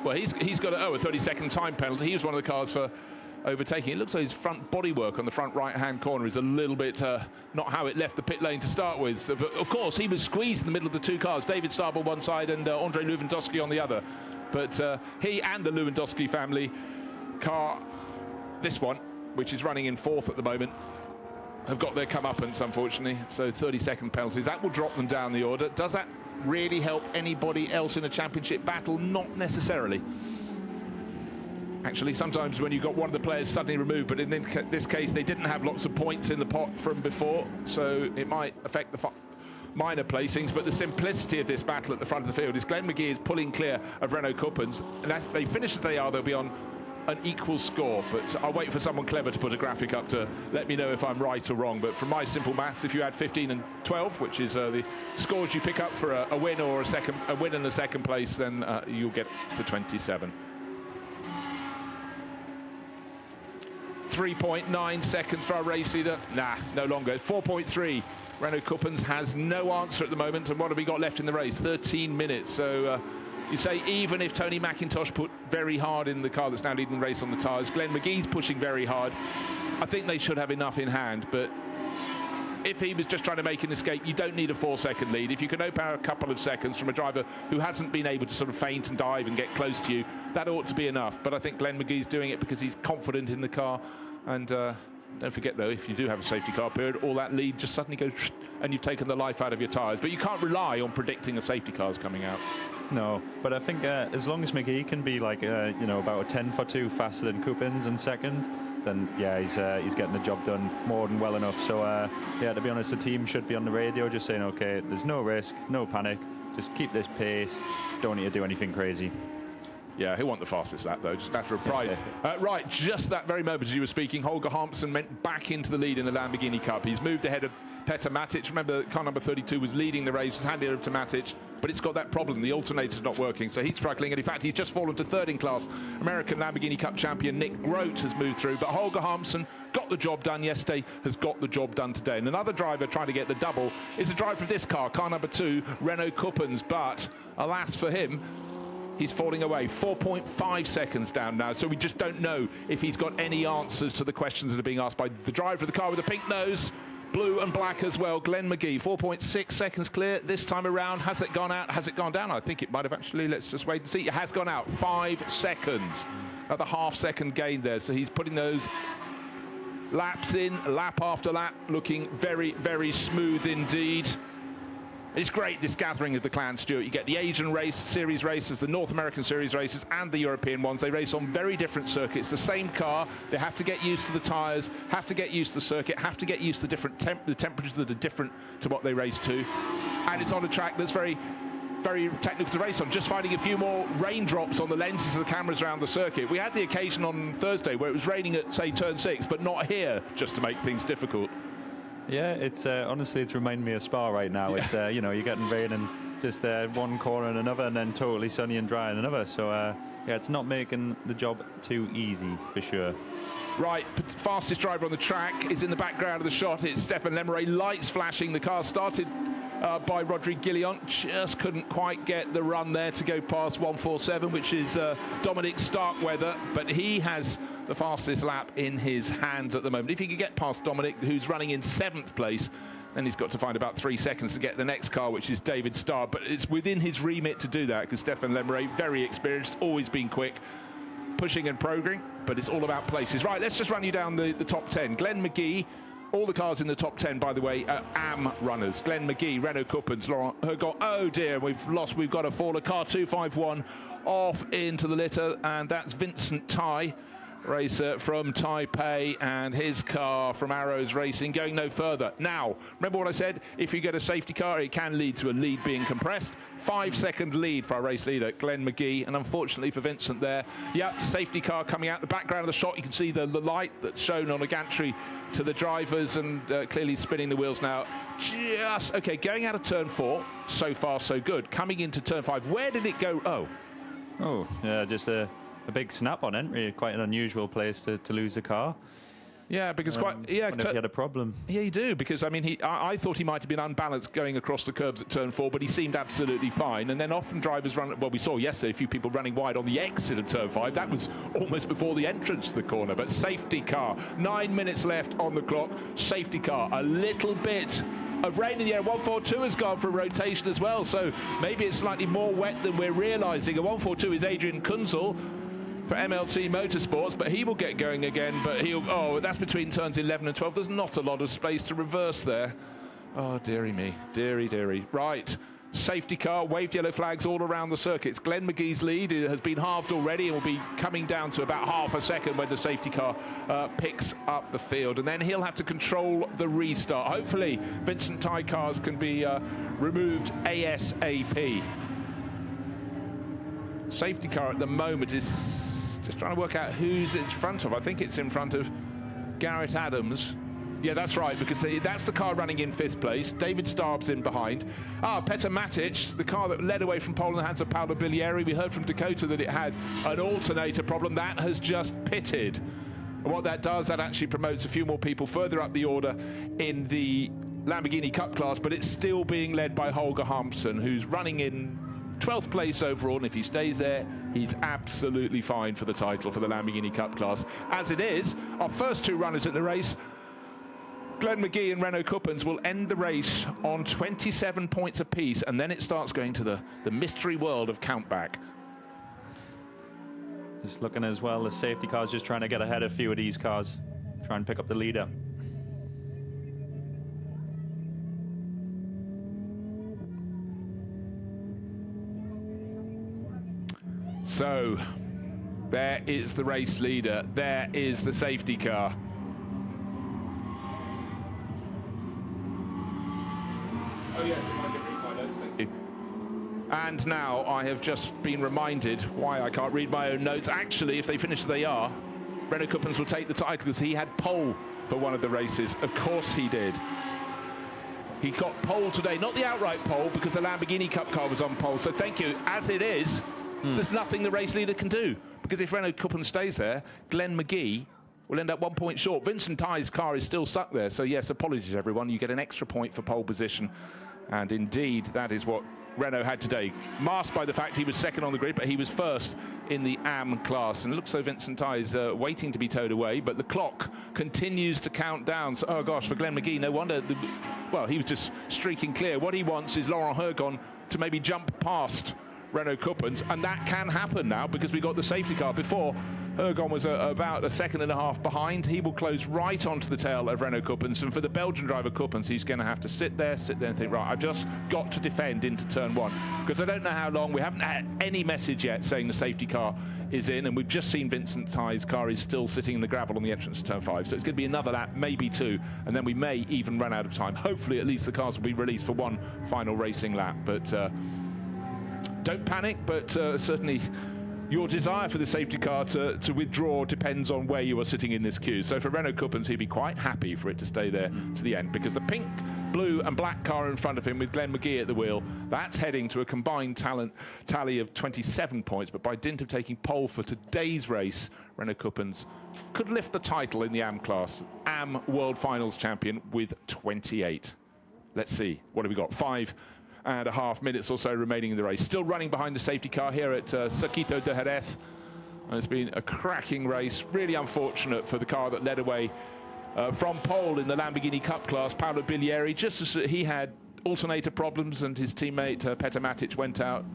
Speaker 1: Well, he's got a 30-second time penalty. He was one of the cars for overtaking. It looks like his front bodywork on the front right-hand corner is a little bit not how it left the pit lane to start with. So, but of course, he was squeezed in the middle of the two cars. David Starr on one side and Andrei Lewandowski on the other. But he and the Lewandowski family car, this one, which is running in fourth at the moment, have got their comeuppance, unfortunately. So 30-second penalties. That will drop them down the order. Does that really help anybody else in a championship battle? Not necessarily. Actually, sometimes when you've got one of the players suddenly removed, but in this case, they didn't have lots of points in the pot from before, so it might affect the minor placings. But the simplicity of this battle at the front of the field is Glenn McGee is pulling clear of Renault Kuppens, and if they finish as they are, they'll be on an equal score. But I'll wait for someone clever to put a graphic up to let me know if I'm right or wrong. But from my simple maths, if you add 15 and 12, which is the scores you pick up for a win or a win and a second place, then you'll get to 27. 3.9 seconds for our race leader. Nah, no longer. 4.3. Renault Kuppens has no answer at the moment. And what have we got left in the race? 13 minutes. So you'd say even if Tony McIntosh put very hard in the car that's now leading the race on the tyres, Glenn McGee's pushing very hard. I think they should have enough in hand. But if he was just trying to make an escape, you don't need a 4-second lead. If you can open out a couple of seconds from a driver who hasn't been able to sort of feint and dive and get close to you, that ought to be enough. But I think Glenn McGee's doing it because he's confident in the car. And don't forget, though, if you do have a safety car period, all that lead just suddenly goes and you've taken the life out of your tyres. But you can't rely on predicting a safety car's coming out.
Speaker 7: No, but I think as long as McGee can be like, you know, about a 10 for 2 faster than Kuppens in second, then yeah, he's getting the job done more than well enough. So yeah, to be honest, the team should be on the radio just saying, okay, there's no risk, no panic, just keep this pace, don't need to do anything crazy.
Speaker 1: Yeah, he'll want the fastest lap, though, just a matter of pride. Right, just that very moment as you were speaking, Holger Hampson went back into the lead in the Lamborghini Cup. He's moved ahead of Petr Matic. Remember, car number 32 was leading the race, was handed over to Matic, but it's got that problem. The alternator's not working, so he's struggling. And in fact, he's just fallen to third in class. American Lamborghini Cup champion Nick Grote has moved through, but Holger Hampson got the job done yesterday, has got the job done today. And another driver trying to get the double is the driver of this car number 2, Renault Kuppens. But alas for him, he's falling away. 4.5 seconds down now, so we just don't know if he's got any answers to the questions that are being asked by the driver of the car with the pink nose. Blue and black as well, Glenn McGee. 4.6 seconds clear this time around. Has it gone out? Has it gone down? I think it might have actually. Let's just wait and see. It has gone out. 5 seconds. Another half-second gain there. So he's putting those laps in, lap after lap, looking very, very smooth indeed. It's great, this gathering of the clan, Stuart. You get the Asian series races, the North American series races, and the European ones. They race on very different circuits. The same car, they have to get used to the tyres, have to get used to the circuit, have to get used to the temperatures that are different to what they race to. And it's on a track that's very, very technical to race on. Just finding a few more raindrops on the lenses of the cameras around the circuit. We had the occasion on Thursday where it was raining at, say, turn 6, but not here, just to make things difficult.
Speaker 7: Yeah, it's honestly, it's reminding me of Spa right now. Yeah. It's you know, you're getting rain and just one corner and another, and then totally sunny and dry in another. So yeah, it's not making the job too easy for sure.
Speaker 1: Right, fastest driver on the track is in the background of the shot. It's Stefan Lemeray. Lights flashing. The car started by Rodrigue Guillon. Just couldn't quite get the run there to go past 147, which is Dominic Starkweather. But he has the fastest lap in his hands at the moment. If he could get past Dominic, who's running in 7th place, then he's got to find about 3 seconds to get the next car, which is David Starr. But it's within his remit to do that, because Stefan Lemeray, very experienced, always been quick, pushing and programming, but it's all about places. Right, let's just run you down the top 10. Glenn McGee, all the cars in the top 10, by the way, are AM runners. Glenn McGee, Renault Kuppens, Laurent Hergot. Oh dear, we've got a faller. Car 251 off into the litter, and that's Vincent Tai, racer from Taipei, and his car from Arrows Racing going no further. Now, remember what I said? If you get a safety car, it can lead to a lead being compressed. 5-second lead for our race leader, Glenn McGee, and unfortunately for Vincent there, yeah, safety car coming out the background of the shot. You can see the light that's shown on a gantry to the drivers, and clearly spinning the wheels now. Just, okay, going out of turn 4, so far so good. Coming into turn 5, where did it go?
Speaker 7: Oh, yeah, just a big snap on entry. Quite an unusual place to lose the car.
Speaker 1: Yeah, because
Speaker 7: wonder if he had a problem.
Speaker 1: Yeah, you do, because I mean, I thought he might have been unbalanced going across the curbs at turn 4, but he seemed absolutely fine. And then often drivers run, well, we saw yesterday a few people running wide on the exit of turn 5. That was almost before the entrance to the corner. But safety car, 9 minutes left on the clock. Safety car, a little bit of rain in the air. 142 has gone for a rotation as well, so maybe it's slightly more wet than we're realising. A 142 is Adrian Kunzel for MLT Motorsports, but he will get going again. But oh, that's between turns 11 and 12. There's not a lot of space to reverse there. Oh, dearie me, dearie, dearie. Right, safety car, waved yellow flags all around the circuits. Glenn McGee's lead has been halved already and will be coming down to about half a second when the safety car picks up the field. And then he'll have to control the restart. Hopefully, Vincent Tai cars can be removed ASAP. Safety car at the moment is just trying to work out who's in front of. I think it's in front of Garrett Adams. Yeah, that's right, because that's the car running in 5th place. David Starb's in behind. Petar Matic, the car that led away from pole in the hands of Paolo Bilieri. We heard from Dakota that it had an alternator problem. That has just pitted. And what that does, that actually promotes a few more people further up the order in the Lamborghini Cup class, but it's still being led by Holger Hampson, who's running in 12th place overall, and if he stays there, he's absolutely fine for the title for the Lamborghini Cup class. As it is, our first 2 runners at the race, Glenn McGee and Renault Kuppens, will end the race on 27 points apiece, and then it starts going to the mystery world of countback.
Speaker 7: Just looking as well, the safety car's just trying to get ahead of a few of these cars, try and pick up the leader.
Speaker 1: So, there is the race leader. There is the safety car. Oh yes, if I can read my notes, thank you. And now I have just been reminded why I can't read my own notes. Actually, if they finish as they are, Renault Kuppens will take the title because he had pole for one of the races. Of course he did. He got pole today, not the outright pole, because the Lamborghini Cup car was on pole. So thank you. As it is, there's nothing the race leader can do, because if Renault Kuppens stays there, Glenn McGee will end up 1 point short. Vincent Tai's car is still stuck there, so yes, apologies everyone, you get an extra point for pole position, and indeed that is what Renault had today, masked by the fact he was second on the grid, but he was first in the AM class. And it looks so Vincent Tai is waiting to be towed away, but the clock continues to count down. So, oh gosh, for Glenn McGee, no wonder, well, he was just streaking clear. What he wants is Laurent Hergon to maybe jump past Renault Kuppens, and that can happen now because we got the safety car. Before, Hergon was about a second and a half behind. He will close right onto the tail of Renault Kuppens, and for the Belgian driver Kuppens, he's going to have to sit there and think, right, I've just got to defend into turn 1, because I don't know how long. We haven't had any message yet saying the safety car is in, and we've just seen Vincent Tai's car is still sitting in the gravel on the entrance to turn 5, so it's going to be another lap, maybe 2, and then we may even run out of time. Hopefully at least the cars will be released for one final racing lap, but don't panic, but certainly your desire for the safety car to withdraw depends on where you are sitting in this queue. So for Renault Kuppens, he'd be quite happy for it to stay there to the end, because the pink, blue and black car in front of him with Glenn McGee at the wheel, that's heading to a combined tally of 27 points, but by dint of taking pole for today's race, Renault Kuppens could lift the title in the AM class, AM World Finals champion with 28. Let's see, what have we got? 5.5 minutes or so remaining in the race. Still running behind the safety car here at Circuito de Jerez. And it's been a cracking race. Really unfortunate for the car that led away from pole in the Lamborghini Cup class, Paolo Bilieri, just as he had alternator problems and his teammate Petar Matic went out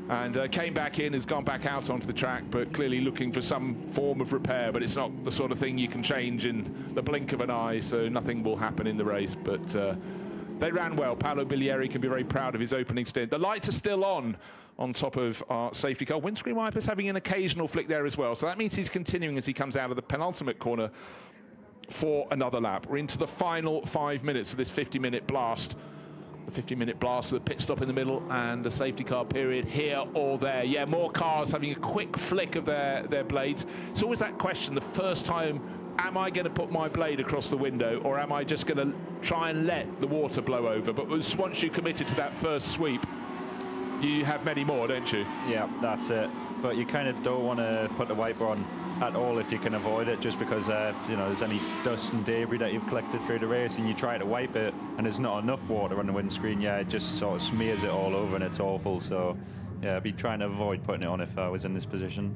Speaker 1: and came back in, has gone back out onto the track, but clearly looking for some form of repair, but it's not the sort of thing you can change in the blink of an eye, so nothing will happen in the race. But they ran well. Paolo Bilieri can be very proud of his opening stint. The lights are still on top of our safety car. Windscreen wipers having an occasional flick there as well. So that means he's continuing as he comes out of the penultimate corner for another lap. We're into the final 5 minutes of this 50-minute blast. The 50-minute blast with a pit stop in the middle and a safety car period here or there. Yeah, more cars having a quick flick of their blades. It's always that question, the first time, am I going to put my blade across the window, or am I just going to try and let the water blow over? But once you committed to that first sweep, you have many more, don't you?
Speaker 7: Yeah, that's it. But you kind of don't want to put the wiper on at all if you can avoid it, just because you know, there's any dust and debris that you've collected through the race and you try to wipe it and there's not enough water on the windscreen, yeah, it just sort of smears it all over and it's awful. So yeah, I'd be trying to avoid putting it on if I was in this position.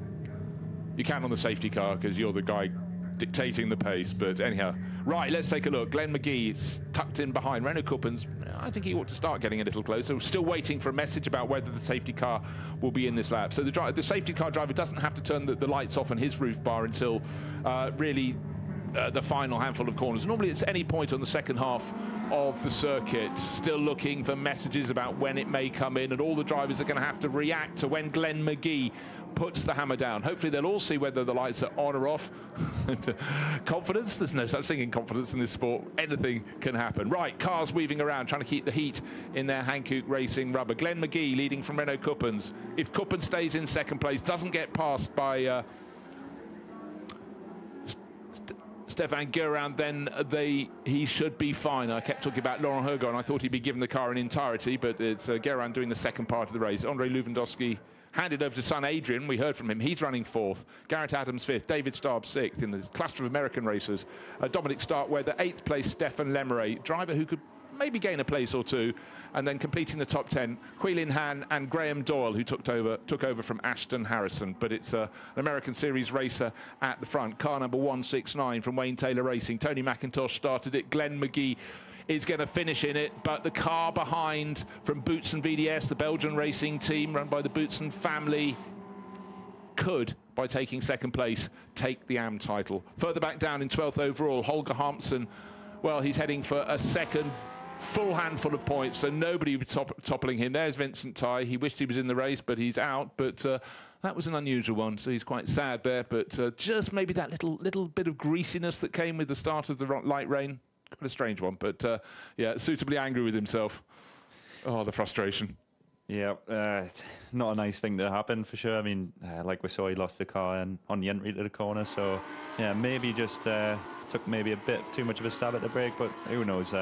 Speaker 1: You can on the safety car because you're the guy dictating the pace, but anyhow. Right, let's take a look. Glenn McGee's tucked in behind. Renault Kuppens, I think he ought to start getting a little closer. We're still waiting for a message about whether the safety car will be in this lap. So the safety car driver doesn't have to turn the lights off on his roof bar until really the final handful of corners. Normally it's any point on the second half of the circuit. Still looking for messages about when it may come in, and all the drivers are going to have to react to when Glenn McGee puts the hammer down. Hopefully they'll all see whether the lights are on or off. Confidence, there's no such thing in confidence in this sport. Anything can happen. Right, cars weaving around, trying to keep the heat in their Hankook Racing rubber. Glenn McGee leading from Renault Kuppens. If Kuppens stays in second place, doesn't get passed by Stefan Guerin, then he should be fine. I kept talking about Laurent Hergon. I thought he'd be given the car in entirety, but it's Guerin doing the second part of the race. Andre Lewandowski handed over to son Adrian. We heard from him. He's running fourth. Garrett Adams fifth. David Starb sixth in the cluster of American racers. Dominic Starkweather eighth place. Stefan Lemeray, driver who could maybe gain a place or two, and then completing the top 10, Huilin Han and Graham Doyle, who took over from Ashton Harrison. But it's an American Series racer at the front. Car number 169 from Wayne Taylor Racing. Tony McIntosh started it. Glenn McGee is going to finish in it, but the car behind from Boutsen VDS, the Belgian racing team run by the Boutsen family, could, by taking second place, take the AM title. Further back down in 12th overall, Holger Hampson, well, he's heading for a second full handful of points, so nobody would toppling him. There's Vincent Tai. He wished he was in the race, but he's out. But that was an unusual one, so he's quite sad there. But just maybe that little bit of greasiness that came with the start of the light rain. Quite a strange one, but yeah, suitably angry with himself. Oh, the frustration.
Speaker 7: Yeah, it's not a nice thing to happen for sure. I mean, like we saw, he lost the car on the entry to the corner, so yeah, maybe just took maybe a bit too much of a stab at the brake, but who knows,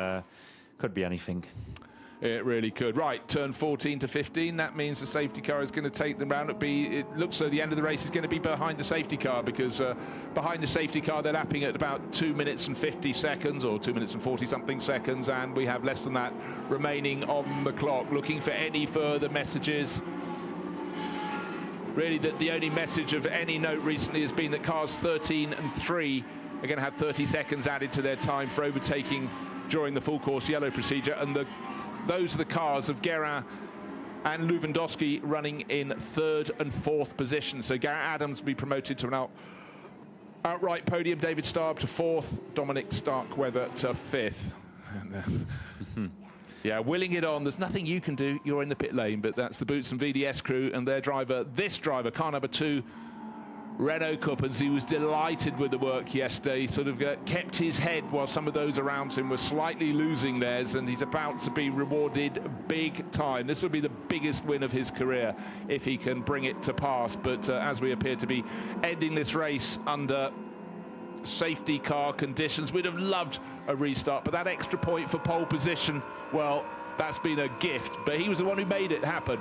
Speaker 7: could be anything.
Speaker 1: It really could. Right, turn 14 to 15. That means the safety car is going to take them round. It looks like the end of the race is going to be behind the safety car, because behind the safety car they're lapping at about 2 minutes and 50 seconds, or 2 minutes and 40 something seconds, and we have less than that remaining on the clock. Looking for any further messages. Really, the only message of any note recently has been that cars 13 and 3 are going to have 30 seconds added to their time for overtaking during the full course yellow procedure, and those are the cars of Guerin and Lewandowski running in third and fourth position. So Garrett Adams will be promoted to an outright podium. David Starb to fourth. Dominic Starkweather to fifth. Yeah, willing it on. There's nothing you can do. You're in the pit lane, but that's the Boutsen VDS crew and their driver. This driver, car number 2, Renault Kuppens, he was delighted with the work yesterday. Sort of kept his head while some of those around him were slightly losing theirs, and he's about to be rewarded big time. This will be the biggest win of his career if he can bring it to pass. But as we appear to be ending this race under safety car conditions, we'd have loved a restart, but that extra point for pole position, well, that's been a gift. But he was the one who made it happen.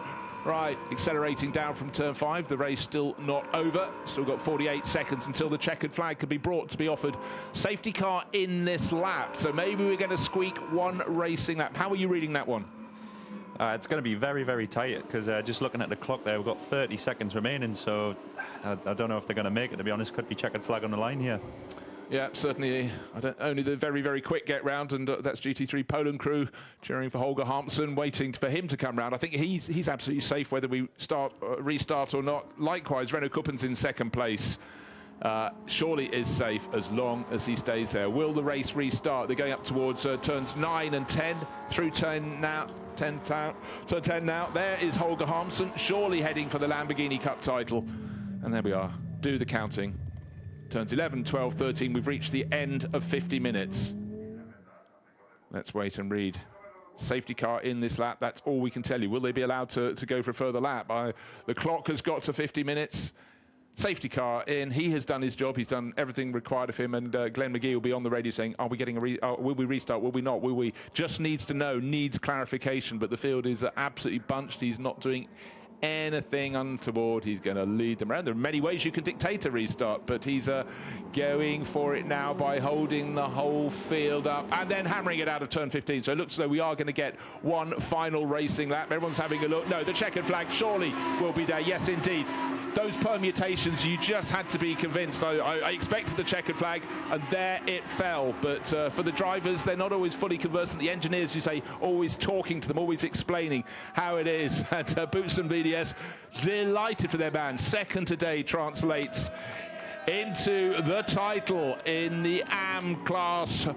Speaker 1: Right, accelerating down from turn 5. The race still not over. Still got 48 seconds until the checkered flag could be brought to be offered. Safety car in this lap. So maybe we're going to squeak one racing lap. How are you reading that one?
Speaker 7: It's going to be very, very tight, because just looking at the clock there, we've got 30 seconds remaining. So I don't know if they're going to make it, to be honest. Could be checkered flag on the line here.
Speaker 1: Yeah, certainly. Only the very, very quick get round, and that's GT3 Poland crew cheering for Holger Hampson, waiting for him to come round. I think he's absolutely safe whether we restart or not. Likewise, Renault Kuppens in second place. Surely is safe as long as he stays there. Will the race restart? They're going up towards turns 9 and 10 through turn 10 now. There is Holger Hampson, surely heading for the Lamborghini Cup title. And there we are. Do the counting. Turns 11, 12, 13. We've reached the end of 50 minutes. Let's wait and read. Safety car in this lap. That's all we can tell you. Will they be allowed to go for a further lap? The clock has got to 50 minutes. Safety car in. He has done his job. He's done everything required of him. And Glenn McGee will be on the radio saying, are we getting will we restart? Will we not? Will we? Just needs to know, needs clarification. But the field is absolutely bunched. He's not doing anything untoward, he's going to lead them around. There are many ways you can dictate a restart, but he's going for it now by holding the whole field up and then hammering it out of turn 15. So it looks as though we are going to get one final racing lap. Everyone's having a look. No, the checkered flag surely will be there. Yes, indeed. Those permutations, you just had to be convinced. I expected the checkered flag, and there it fell. But for the drivers, they're not always fully conversant. The engineers, you say, always talking to them, always explaining how it is. And Boutsen VDS, delighted for their man. Second today translates into the title in the AM class.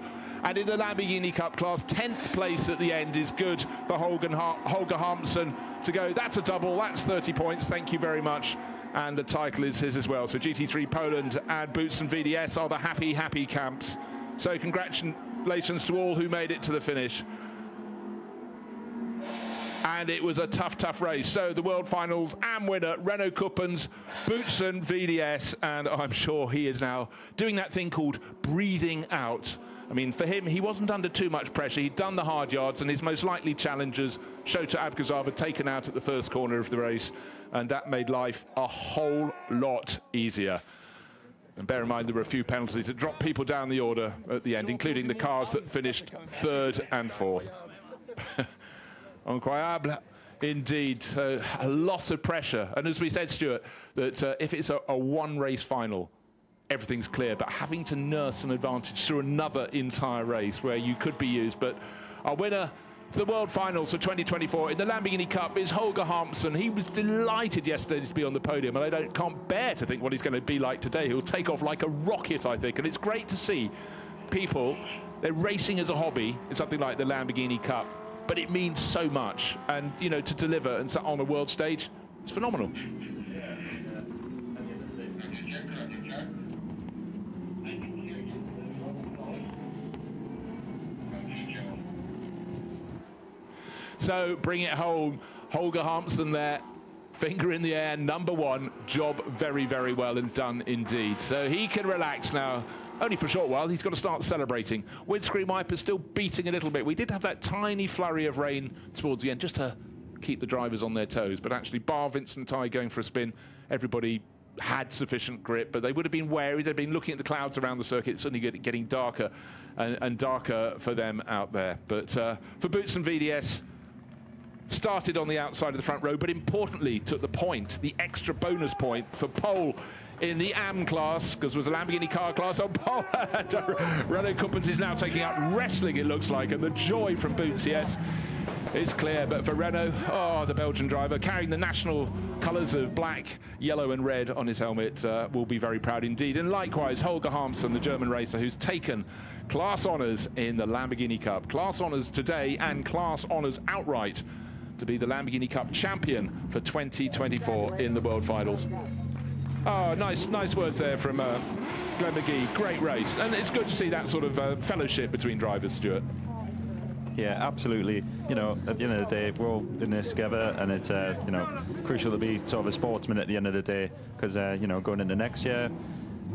Speaker 1: And in the Lamborghini Cup class, 10th place at the end is good for Holger Harmsen to go. That's a double, that's 30 points, thank you very much. And the title is his as well. So GT3 Poland and Boutsen VDS are the happy camps. So congratulations to all who made it to the finish. And it was a tough race. So the World Finals AM winner, Renault Kuppens, Boutsen VDS, and I'm sure he is now doing that thing called breathing out. I mean, for him, he wasn't under too much pressure. He'd done the hard yards, and his most likely challengers, Shota Abgazar, had taken out at the first corner of the race, and that made life a whole lot easier. And bear in mind, there were a few penalties that dropped people down the order at the end, including the cars that finished third and fourth. Incroyable, indeed. A lot of pressure. And as we said, Stuart, that if it's a one-race final, everything's clear, but having to nurse an advantage through another entire race where you could be used. But our winner for the World Finals of 2024 in the Lamborghini Cup is Holger Harmsen. He was delighted yesterday to be on the podium, and I can't bear to think what he's going to be like today. He'll take off like a rocket, I think, and it's great to see people, they're racing as a hobby in something like the Lamborghini Cup, but it means so much, and, you know, to deliver and sit on a world stage, it's phenomenal. So bring it home, Holger Harmsen there, finger in the air, #1, job very well and done indeed. So he can relax now, only for a short while. He's got to start celebrating. Windscreen wipers still beating a little bit. We did have that tiny flurry of rain towards the end just to keep the drivers on their toes, but actually bar Vincent Tai going for a spin, everybody had sufficient grip, but they would have been wary. They'd been looking at the clouds around the circuit. It's suddenly getting darker and darker for them out there. But for Boutsen VDS, started on the outside of the front row, but importantly took the point, the extra bonus point for pole in the AM class, because it was a Lamborghini car class on pole. Renault Kuppens is now taking out wrestling, it looks like, and the joy from Boutsen is clear. But for Renault, oh, the Belgian driver carrying the national colours of black, yellow and red on his helmet will be very proud indeed. And likewise, Holger Harmsen, the German racer, who's taken class honours in the Lamborghini Cup. Class honours today and class honours outright to be the Lamborghini Cup champion for 2024 in the World Finals. Oh, nice words there from Glenn McGee. Great race, and it's good to see that sort of fellowship between drivers, Stuart.
Speaker 7: Yeah, absolutely. You know, at the end of the day, we're all in this together, and it's you know, crucial to be sort of a sportsman at the end of the day, because you know, going into next year,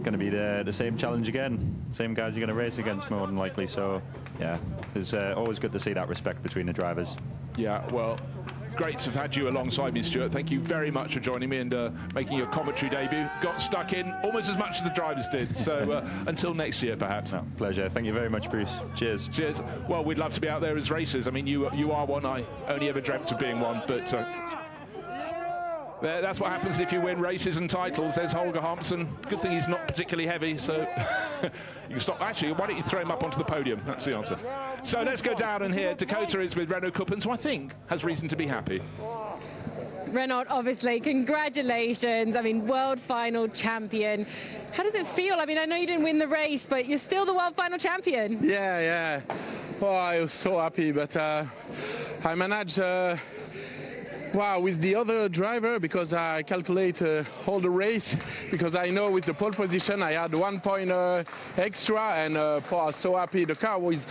Speaker 7: going to be the same challenge again, same guys you're going to race against more than likely. So yeah, it's always good to see that respect between the drivers. Yeah, well, it's great to have had you alongside me, Stuart. Thank you very much for joining me and making your commentary debut. Got stuck in almost as much as the drivers did. So until next year, perhaps. No, pleasure. Thank you very much, Bruce. Cheers. Cheers. Well, we'd love to be out there as racers. I mean, you are one. I only ever dreamt of being one, but that's what happens if you win races and titles. There's Holger Harmsen. Good thing he's not particularly heavy, so you can stop. Actually, why don't you throw him up onto the podium? That's the answer. So let's go down and here. Dakota is with Renault Kuppens, who I think has reason to be happy.
Speaker 2: Renault, obviously, congratulations. I mean, world final champion. How does it feel? I mean, I know you didn't win the race, but you're still the world final champion.
Speaker 3: Yeah. Oh, I was so happy, but I managed with the other driver, because I calculate all the race, because I know with the pole position I had 1 point extra, and I was so happy. The car was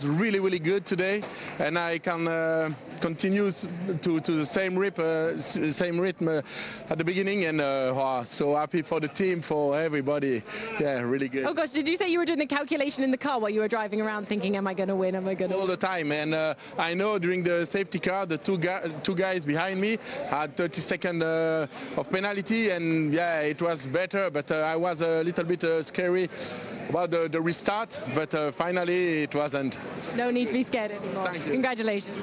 Speaker 3: really good today, and I can continue to the same rhythm at the beginning, and so happy for the team, for everybody. Yeah, really good.
Speaker 2: Oh gosh, did you say you were doing the calculation in the car while you were driving around, thinking, am I going to win? Am I going to win?
Speaker 3: All the time, and I know during the safety car, the two guys behind me, had 30 seconds of penalty, and yeah, it was better, but I was a little bit scary about the restart, but finally it wasn't.
Speaker 2: No need to be scared anymore.
Speaker 3: Thank you.
Speaker 2: Congratulations.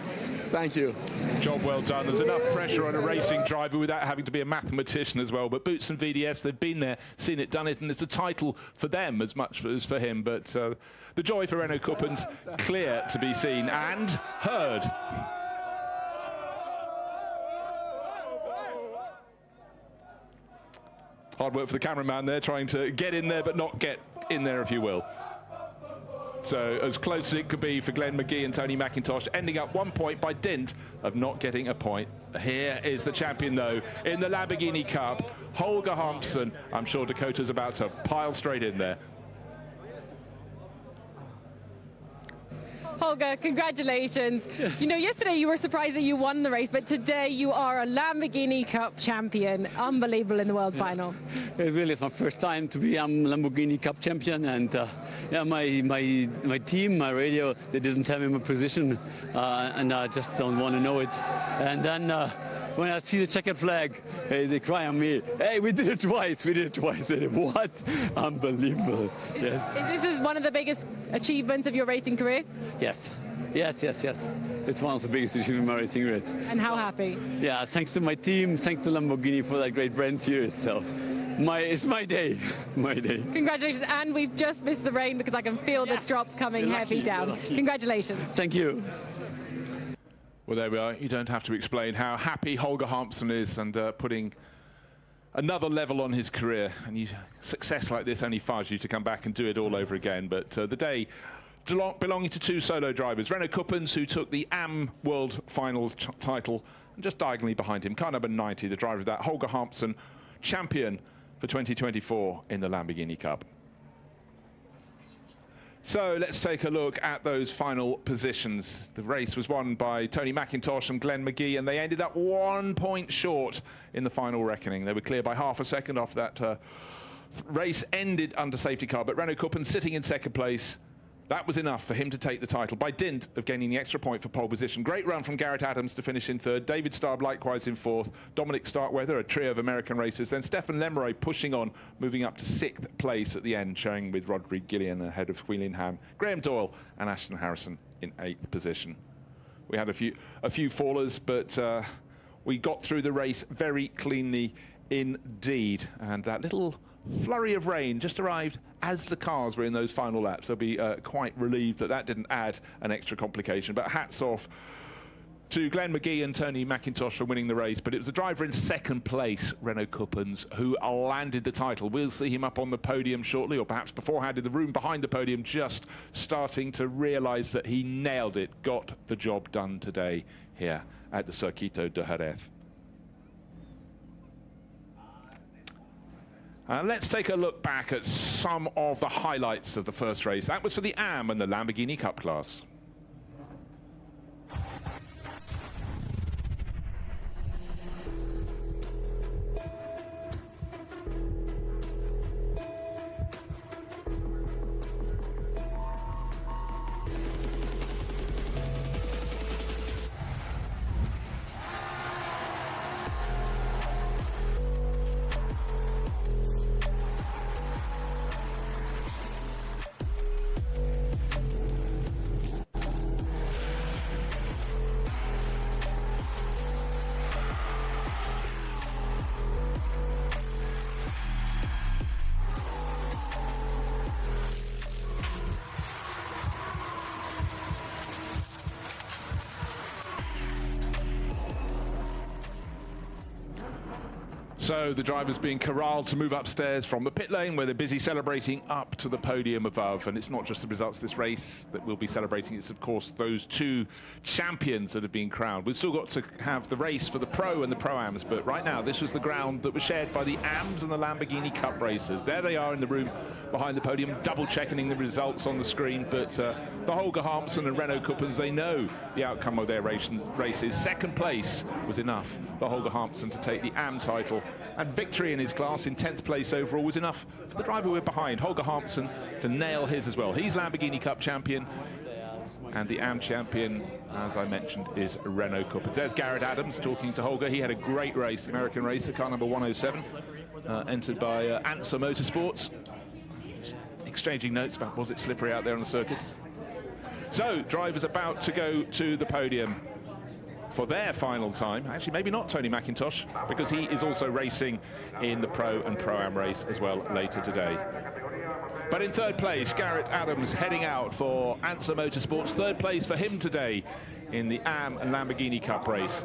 Speaker 3: Thank you.
Speaker 1: Job well done. There's enough pressure on a racing driver without having to be a mathematician as well. But Boots and VDS, they've been there, seen it, done it, and it's a title for them as much as for him. But the joy for Renault Kuppens clear to be seen and heard. Hard work for the cameraman there, trying to get in there but not get in there, if you will. So as close as it could be for Glenn McGee and Tony McIntosh, ending up 1 point by dint of not getting a point. Here is the champion, though, in the Lamborghini Cup, Holger Hampson. I'm sure Dakota's about to pile straight in there.
Speaker 2: Holger, congratulations.
Speaker 10: Yes.
Speaker 2: You know, yesterday you were surprised that you won the race, but today you are a Lamborghini Cup champion. Unbelievable in the World Final.
Speaker 10: It really is my first time to be Lamborghini Cup champion, and yeah, my team, my radio, they didn't tell me my position, and I just don't want to know it. And then when I see the checkered flag, they cry on me, hey, we did it twice, we did it twice. I said, what? Unbelievable. Yes.
Speaker 2: This is one of the biggest achievements of your racing career?
Speaker 10: Yes. Yes. It's one of the biggest achievements in my racing career.
Speaker 2: And how happy?
Speaker 10: Yeah, thanks to my team, thanks to Lamborghini for that great brand here. So it's my day, my day.
Speaker 2: Congratulations, and we've just missed the rain because I can feel the drops coming heavy down. Congratulations.
Speaker 10: Thank you.
Speaker 1: Well, there we are. You don't have to explain how happy Holger Hampson is and putting another level on his career. And success like this only fires you to come back and do it all over again. But the day belonging to two solo drivers, Renault Kuppens, who took the AM World Finals title, and just diagonally behind him, car number 90, the driver of that, Holger Hampson, champion for 2024 in the Lamborghini Cup. So let's take a look at those final positions. The race was won by Tony McIntosh and Glenn McGee, and they ended up 1 point short in the final reckoning. They were clear by half a second after that race ended under safety car, but Renault Kuppens sitting in second place. That was enough for him to take the title by dint of gaining the extra point for pole position. Great run from Garrett Adams to finish in third. David Starb likewise in fourth. Dominic Starkweather, a trio of American racers. Then Stefan Lemeroy pushing on, moving up to sixth place at the end, showing with Rodrigue Gillian ahead of Huilin Han. Graham Doyle and Ashton Harrison in eighth position. We had a few fallers, but we got through the race very cleanly indeed. And that little flurry of rain just arrived as the cars were in those final laps. They'll be quite relieved that that didn't add an extra complication. But hats off to Glenn McGee and Tony McIntosh for winning the race. But it was the driver in second place, Renault Kuppens, who landed the title. We'll see him up on the podium shortly, or perhaps beforehand in the room behind the podium, just starting to realise that he nailed it, got the job done today here at the Circuito de Jerez. Let's take a look back at some of the highlights of the first race. That was for the AM and the Lamborghini Cup class. So the drivers being corralled to move upstairs from the pit lane, where they're busy celebrating, up to the podium above. And it's not just the results of this race that we'll be celebrating, it's of course those two champions that have been crowned. We've still got to have the race for the Pro and the Pro-Ams, but right now this was the ground that was shared by the AMs and the Lamborghini Cup racers. There they are in the room behind the podium, double-checking the results on the screen. But the Holger Hampson and Renault Kuppens, they know the outcome of their races. Second place was enough for Holger Hampson to take the AM title, and victory in his class in 10th place overall was enough for the driver we're behind, Holger Hampson, to nail his as well. He's Lamborghini Cup champion and the AM champion as I mentioned, is Renault Cuppens. There's Garrett Adams talking to Holger. He had a great race, the American racer, car number 107, entered by Answer Motorsports. Exchanging notes about was it slippery out there on the circus. So, drivers about to go to the podium for their final time. Actually, maybe not Tony McIntosh, because he is also racing in the Pro and Pro-Am race as well later today. But in third place, Garrett Adams heading out for Answer Motorsports. Third place for him today in the AM and Lamborghini Cup race.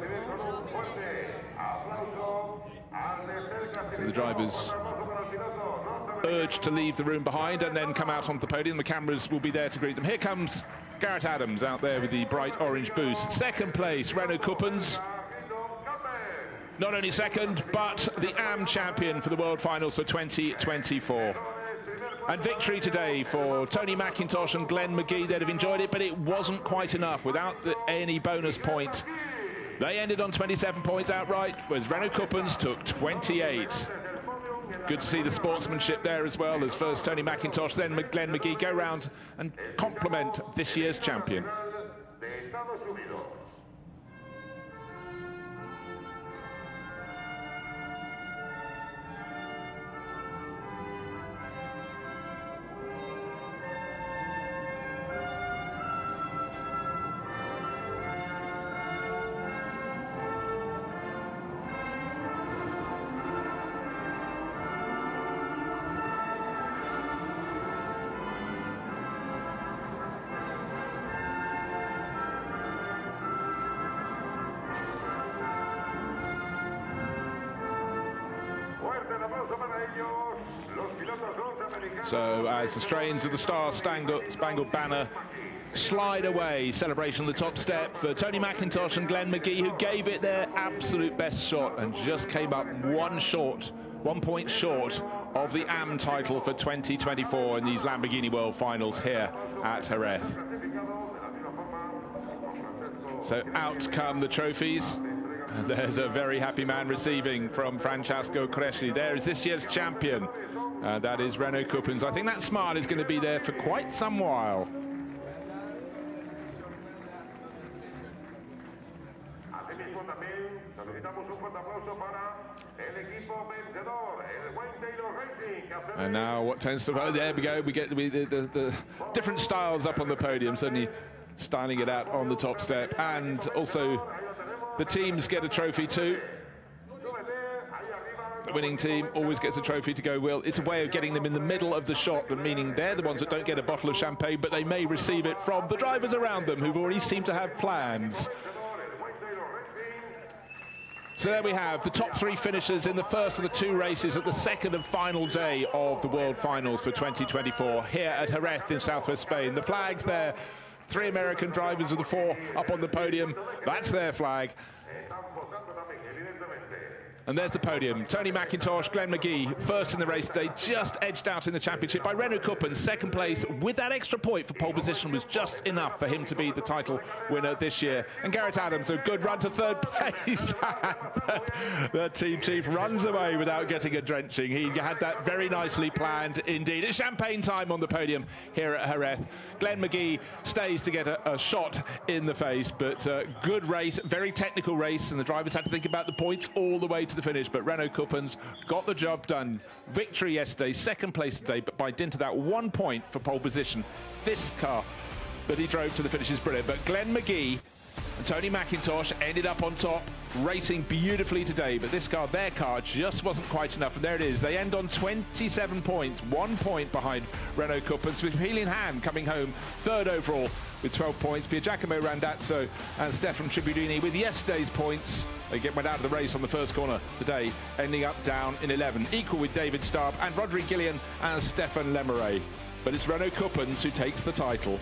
Speaker 1: So the drivers urged to leave the room behind and then come out onto the podium. The cameras will be there to greet them. Here comes Garrett Adams out there with the bright orange boost. Second place, Renault Cuppens. Not only second, but the AM champion for the World Finals for 2024. And victory today for Tony McIntosh and Glenn McGee. They'd have enjoyed it, but it wasn't quite enough without any bonus point. They ended on 27 points outright, whereas Renault Cuppens took 28. Good to see the sportsmanship there as well, as first Tony McIntosh, then Glenn McGee go round and compliment this year's champion. So as the strains of the Star-Spangled Banner slide away, celebration on the top step for Tony McIntosh and Glenn McGee, who gave it their absolute best shot and just came up 1 point short of the AM title for 2024 in these Lamborghini World Finals here at Jerez. So out come the trophies. And there's a very happy man receiving from Francesco Cresci. There is this year's champion. That is Renault Cuppens. I think that smile is going to be there for quite some while. And now what tends to... Oh, there we go. We get the different styles up on the podium, certainly styling it out on the top step. And also the teams get a trophy too. The winning team always gets a trophy to go. Well, it's a way of getting them in the middle of the shot, meaning they're the ones that don't get a bottle of champagne, but they may receive it from the drivers around them who've already seemed to have plans. So there we have the top 3 finishers in the first of the 2 races at the second and final day of the World Finals for 2024 here at Jerez in southwest Spain. The flags there, 3 American drivers of the 4 up on the podium. That's their flag. And there's the podium. Tony McIntosh, Glenn McGee, first in the race today, just edged out in the championship by Renault Cuppens. Second place with that extra point for pole position was just enough for him to be the title winner this year. And Garrett Adams, a good run to third place. The team chief runs away without getting a drenching. He had that very nicely planned indeed. It's champagne time on the podium here at Jerez. Glenn McGee stays to get a shot in the face, but good race, very technical race, and the drivers had to think about the points all the way to the finish, but Renault Cuppens got the job done. Victory yesterday, second place today, but by dint of that 1 point for pole position, this car that he drove to the finish is brilliant. But Glenn McGee and Tony McIntosh ended up on top, racing beautifully today, but this car, their car, just wasn't quite enough, and there it is. They end on 27 points, 1 point behind Renault Cuppens, with Helian Han coming home third overall with 12 points. Giacomo Randazzo and Stefan Tribudini with yesterday's points. They went out of the race on the first corner today, ending up down in 11, equal with David Starb and Rodri Gillian and Stefan Lemeray. But it's Renault Cuppens who takes the title.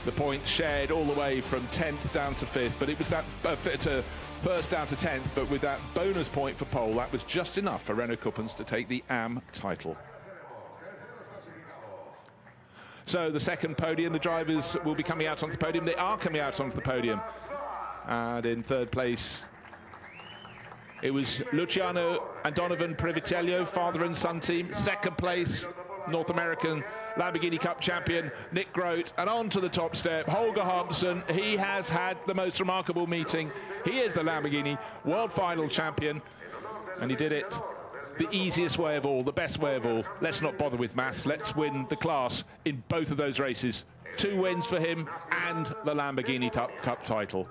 Speaker 1: The points shared all the way from 10th down to 5th, but it was that to first down to 10th, but with that bonus point for pole, that was just enough for Renault Cuppens to take the AM title. So the second podium, the drivers will be coming out onto the podium. They are coming out onto the podium. And in third place, it was Luciano and Donovan Privitello, father and son team. Second place, North American Lamborghini Cup champion Nick Grote, and on to the top step, Holger Hampson. He has had the most remarkable meeting. He is the Lamborghini World Final champion, and he did it the easiest way of all, the best way of all. Let's not bother with maths. Let's win the class in both of those races. 2 wins for him and the Lamborghini Cup title.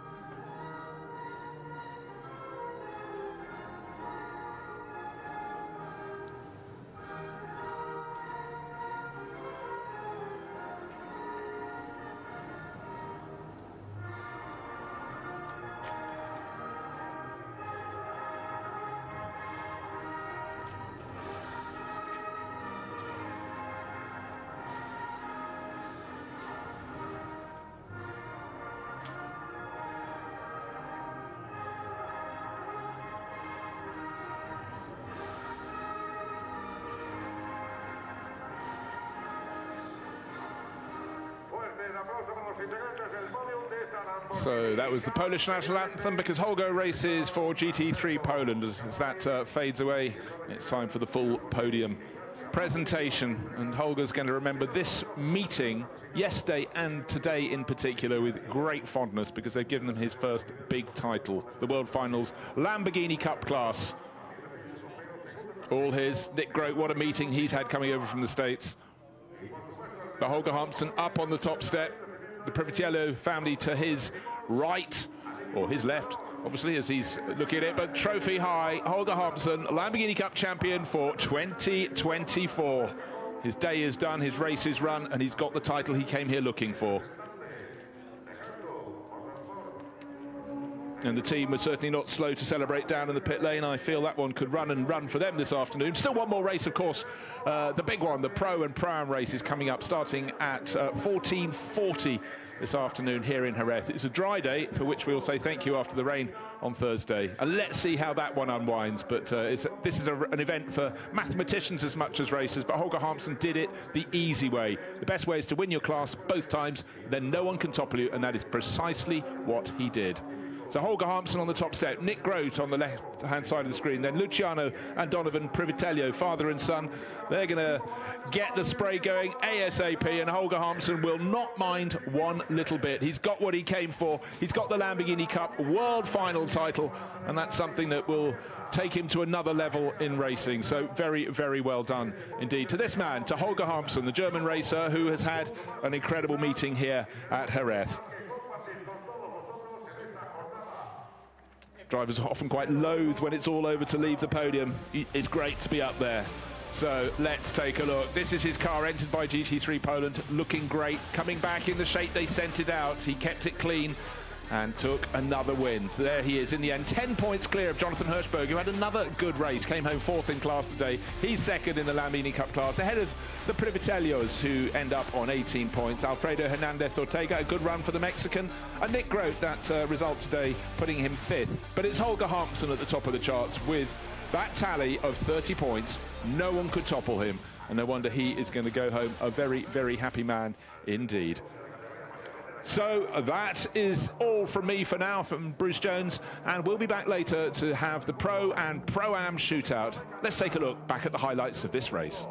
Speaker 1: So that was the Polish national anthem, because Holger races for GT3 Poland. As that fades away, it's time for the full podium presentation. And Holger's going to remember this meeting yesterday and today in particular with great fondness, because they've given him his first big title, the World Finals Lamborghini Cup class. All his. Nick Grote, what a meeting he's had coming over from the States. But Holger Hampson up on the top step. The Privitello family to his right, or his left, obviously, as he's looking at it, but trophy high. Holger Hampson, Lamborghini Cup champion for 2024. His day is done, his race is run, and he's got the title he came here looking for. And the team was certainly not slow to celebrate down in the pit lane. I feel that one could run and run for them this afternoon. Still one more race, of course. The big one, the Pro and Pro-Am race, is coming up starting at 14:40 this afternoon here in Jerez. It's a dry day, for which we will say thank you after the rain on Thursday. And let's see how that one unwinds. But this is an event for mathematicians as much as racers. But Holger Hampson did it the easy way. The best way is to win your class both times. Then no one can topple you. And that is precisely what he did. So Holger Hampson on the top step, Nick Grote on the left-hand side of the screen, then Luciano and Donovan Privitello, father and son. They're going to get the spray going ASAP, and Holger Hampson will not mind one little bit. He's got what he came for. He's got the Lamborghini Cup World Final title, and that's something that will take him to another level in racing. So very, very well done indeed to this man, to Holger Hampson, the German racer who has had an incredible meeting here at Jerez. Drivers are often quite loath when it's all over to leave the podium. It's great to be up there. So let's take a look. This is his car, entered by GT3 Poland, looking great, coming back in the shape they sent it out. He kept it clean and took another win. So there he is in the end, 10 points clear of Jonathan Hirschberg, who had another good race, came home 4th in class today. He's 2nd in the Lamborghini Cup class, ahead of the Privitellos, who end up on 18 points. Alfredo Hernandez Ortega, a good run for the Mexican. And Nick Grote, that result today, putting him 5th. But it's Holger Hampson at the top of the charts with that tally of 30 points. No one could topple him. And no wonder he is going to go home a very, very happy man indeed. So that is all from me for now, from Bruce Jones, and we'll be back later to have the Pro and Pro-Am shootout. Let's take a look back at the highlights of this race.